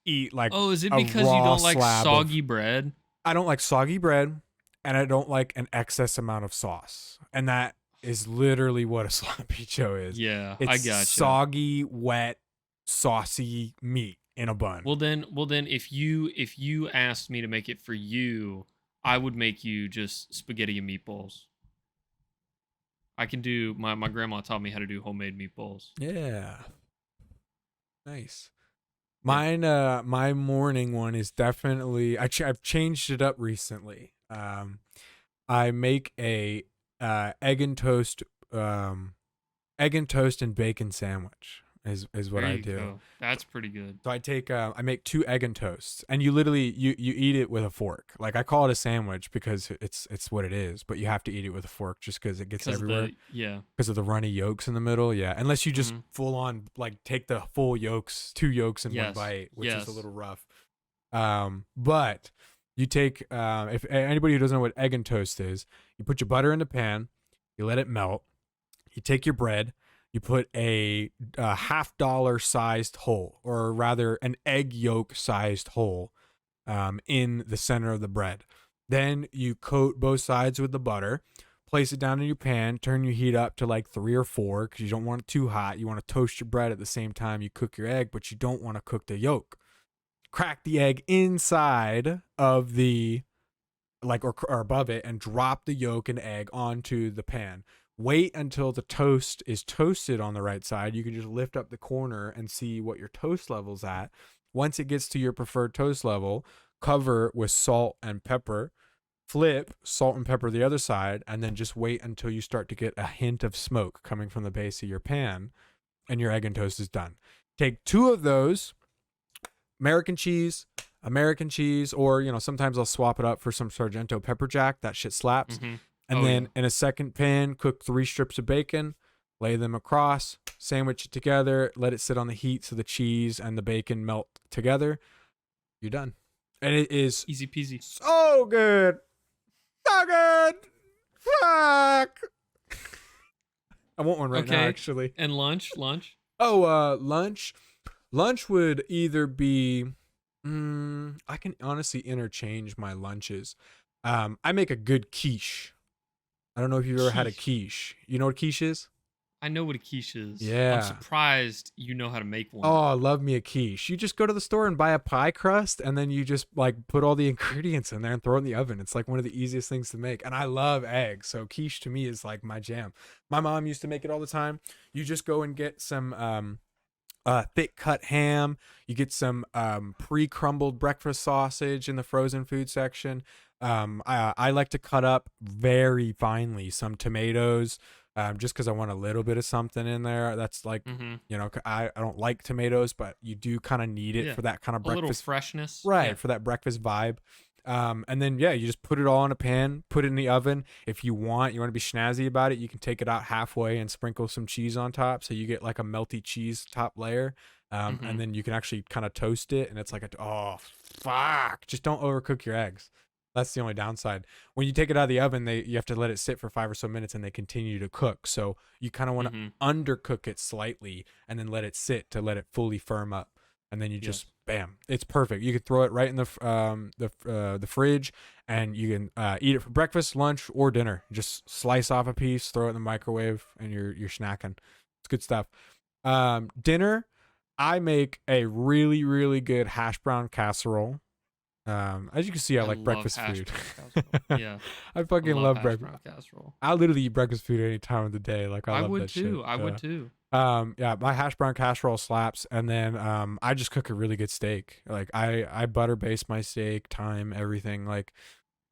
eat like is it because you don't like soggy bread? I don't like soggy bread, and I don't like an excess amount of sauce, and that is literally what a sloppy joe is. Yeah, it's I gotcha. Soggy, wet, saucy meat. in a bun. Well then, if you asked me to make it for you, I would make you just spaghetti and meatballs. I can do my grandma taught me how to do homemade meatballs. Yeah. Nice. Yeah. Mine, my morning one is definitely, I've changed it up recently. I make a egg and toast and bacon sandwich is what There I you do. go. That's pretty good. So I make 2 egg and toasts, and you literally you eat it with a fork. Like I call it a sandwich because it's what it is, but you have to eat it with a fork just because it gets everywhere. Because of the runny yolks in the middle. Yeah, unless you just full on like take the full yolks, 2 yolks in one bite, which is a little rough. But you take if anybody who doesn't know what egg and toast is, you put your butter in the pan, you let it melt, you take your bread. You put a $50 sized hole, or rather an egg yolk sized hole, in the center of the bread. Then you coat both sides with the butter, place it down in your pan, turn your heat up to like 3 or 4 because you don't want it too hot. You want to toast your bread at the same time you cook your egg, but you don't want to cook the yolk. Crack the egg inside of the, like, or above it, and drop the yolk and egg onto the pan. Wait until the toast is toasted on the right side. You can just lift up the corner and see what your toast level's at. Once it gets to your preferred toast level, cover with salt and pepper, flip salt and pepper the other side, and then just wait until you start to get a hint of smoke coming from the base of your pan, and your egg and toast is done. Take 2 of those, American cheese, or sometimes I'll swap it up for some Sargento pepper jack. That shit slaps. And then in a second pan, cook 3 strips of bacon, lay them across, sandwich it together, let it sit on the heat so the cheese and the bacon melt together. You're done. And it is easy peasy. So good. So good. Fuck. I want one right now, actually. And lunch? Oh, lunch. Lunch would either be, I can honestly interchange my lunches. I make a good quiche. I don't know if you've ever had a quiche. You know what quiche is? I know what a quiche is. Yeah. I'm surprised you know how to make one. Oh, I love me a quiche. You just go to the store and buy a pie crust, and then you just like put all the ingredients in there and throw it in the oven. It's like one of the easiest things to make. And I love eggs, so quiche to me is like my jam. My mom used to make it all the time. You just go and get some thick cut ham. You get some pre-crumbled breakfast sausage in the frozen food section. I like to cut up very finely some tomatoes, just because I want a little bit of something in there. That's like, I don't like tomatoes, but you do kind of need it for that kind of breakfast. A little freshness. Right, for that breakfast vibe. And then, you just put it all in a pan, put it in the oven. If you want to be snazzy about it, you can take it out halfway and sprinkle some cheese on top. So you get like a melty cheese top layer. And then you can actually kind of toast it. And it's like, just don't overcook your eggs. That's the only downside. When you take it out of the oven, you have to let it sit for 5 or so minutes and they continue to cook. So you kind of want to undercook it slightly and then let it sit to let it fully firm up. And then you just, bam, it's perfect. You could throw it right in the fridge, and you can eat it for breakfast, lunch, or dinner. Just slice off a piece, throw it in the microwave, and you're snacking. It's good stuff. Dinner, I make a really, really good hash brown casserole. As you can see, I like breakfast food. Yeah, I fucking love breakfast casserole. I literally eat breakfast food any time of the day. Like I love would that too. shit. I would too. My hash brown casserole slaps, and then I just cook a really good steak. Like I butter baste my steak, thyme, everything. Like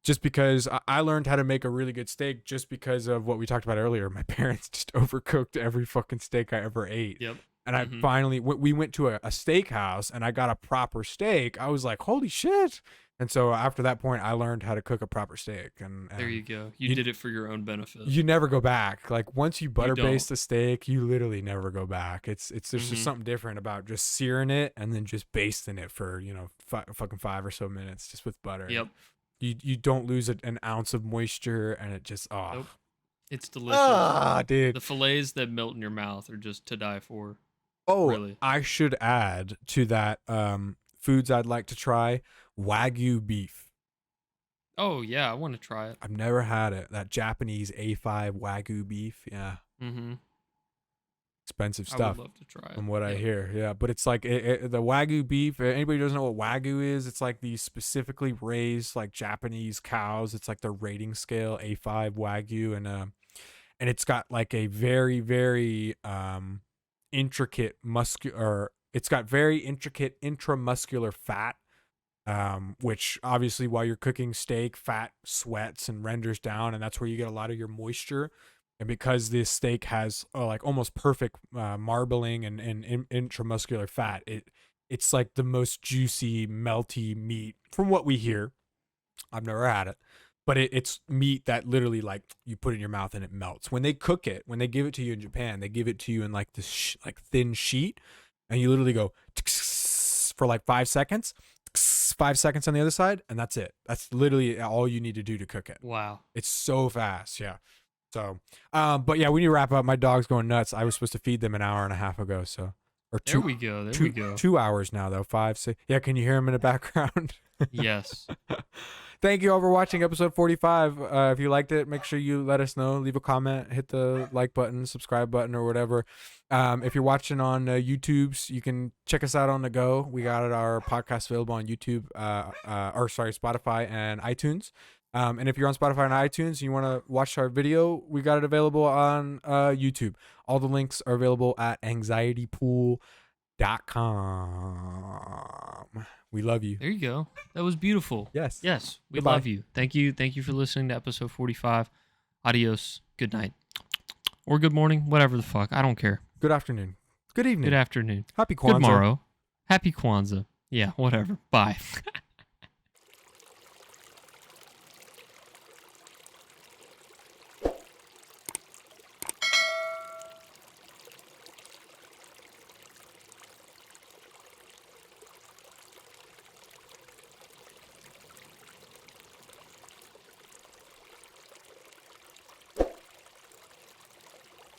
just because I learned how to make a really good steak just because of what we talked about earlier. My parents just overcooked every fucking steak I ever ate. Yep. And I finally, we went to a steakhouse and I got a proper steak. I was like, holy shit. And so after that point, I learned how to cook a proper steak. And there you go. You did it for your own benefit. You never go back. Like once you butter baste a steak, you literally never go back. There's just something different about just searing it and then just basting it for, fucking 5 or so minutes just with butter. Yep. You don't lose an ounce of moisture, and it just, Nope. It's delicious. Dude. The fillets that melt in your mouth are just to die for. Oh, really? I should add to that foods I'd like to try, Wagyu beef. Oh, yeah, I want to try it. I've never had it. That Japanese A5 Wagyu beef. Yeah. expensive I stuff. would love to try it. From what I Yeah. hear, yeah, but it's like the Wagyu beef. Anybody who doesn't know what Wagyu is, it's like these specifically raised like Japanese cows. It's like the rating scale A5 Wagyu, and it's got like a very very intricate muscular. It's got very intricate intramuscular fat, which obviously while you're cooking steak, fat sweats and renders down, and that's where you get a lot of your moisture. And because this steak has like almost perfect marbling and intramuscular fat, it's like the most juicy, melty meat from what we hear. I've never had it, but it's meat that literally like you put it in your mouth and it melts. When they cook it, when they give it to you in Japan, they give it to you in like this like thin sheet, and you literally go for like 5 seconds, 5 seconds on the other side, and that's it. That's literally all you need to do to cook it. Wow. It's so fast, yeah. So, but yeah, we need to wrap up. My dog's going nuts. I was supposed to feed them an hour and a half ago, so There we go. There we go. 2 hours now though. 5, 6. Yeah, can you hear him in the background? Yes. Thank you all for watching episode 45. If you liked it, make sure you let us know. Leave a comment, hit the like button, subscribe button, or whatever. If you're watching on YouTube's, you can check us out on the go. We got our podcast available on YouTube, Spotify and iTunes. And if you're on Spotify and iTunes and you want to watch our video, we got it available on YouTube. All the links are available at anxietypool.com. We love you. There you go. That was beautiful. Yes. Yes. We Goodbye. love you. Thank you. Thank you for listening to episode 45. Adios. Good night. Or good morning. Whatever the fuck. I don't care. Good afternoon. Good evening. Good afternoon. Happy Kwanzaa. Good morrow. Happy Kwanzaa. Yeah, whatever. Bye.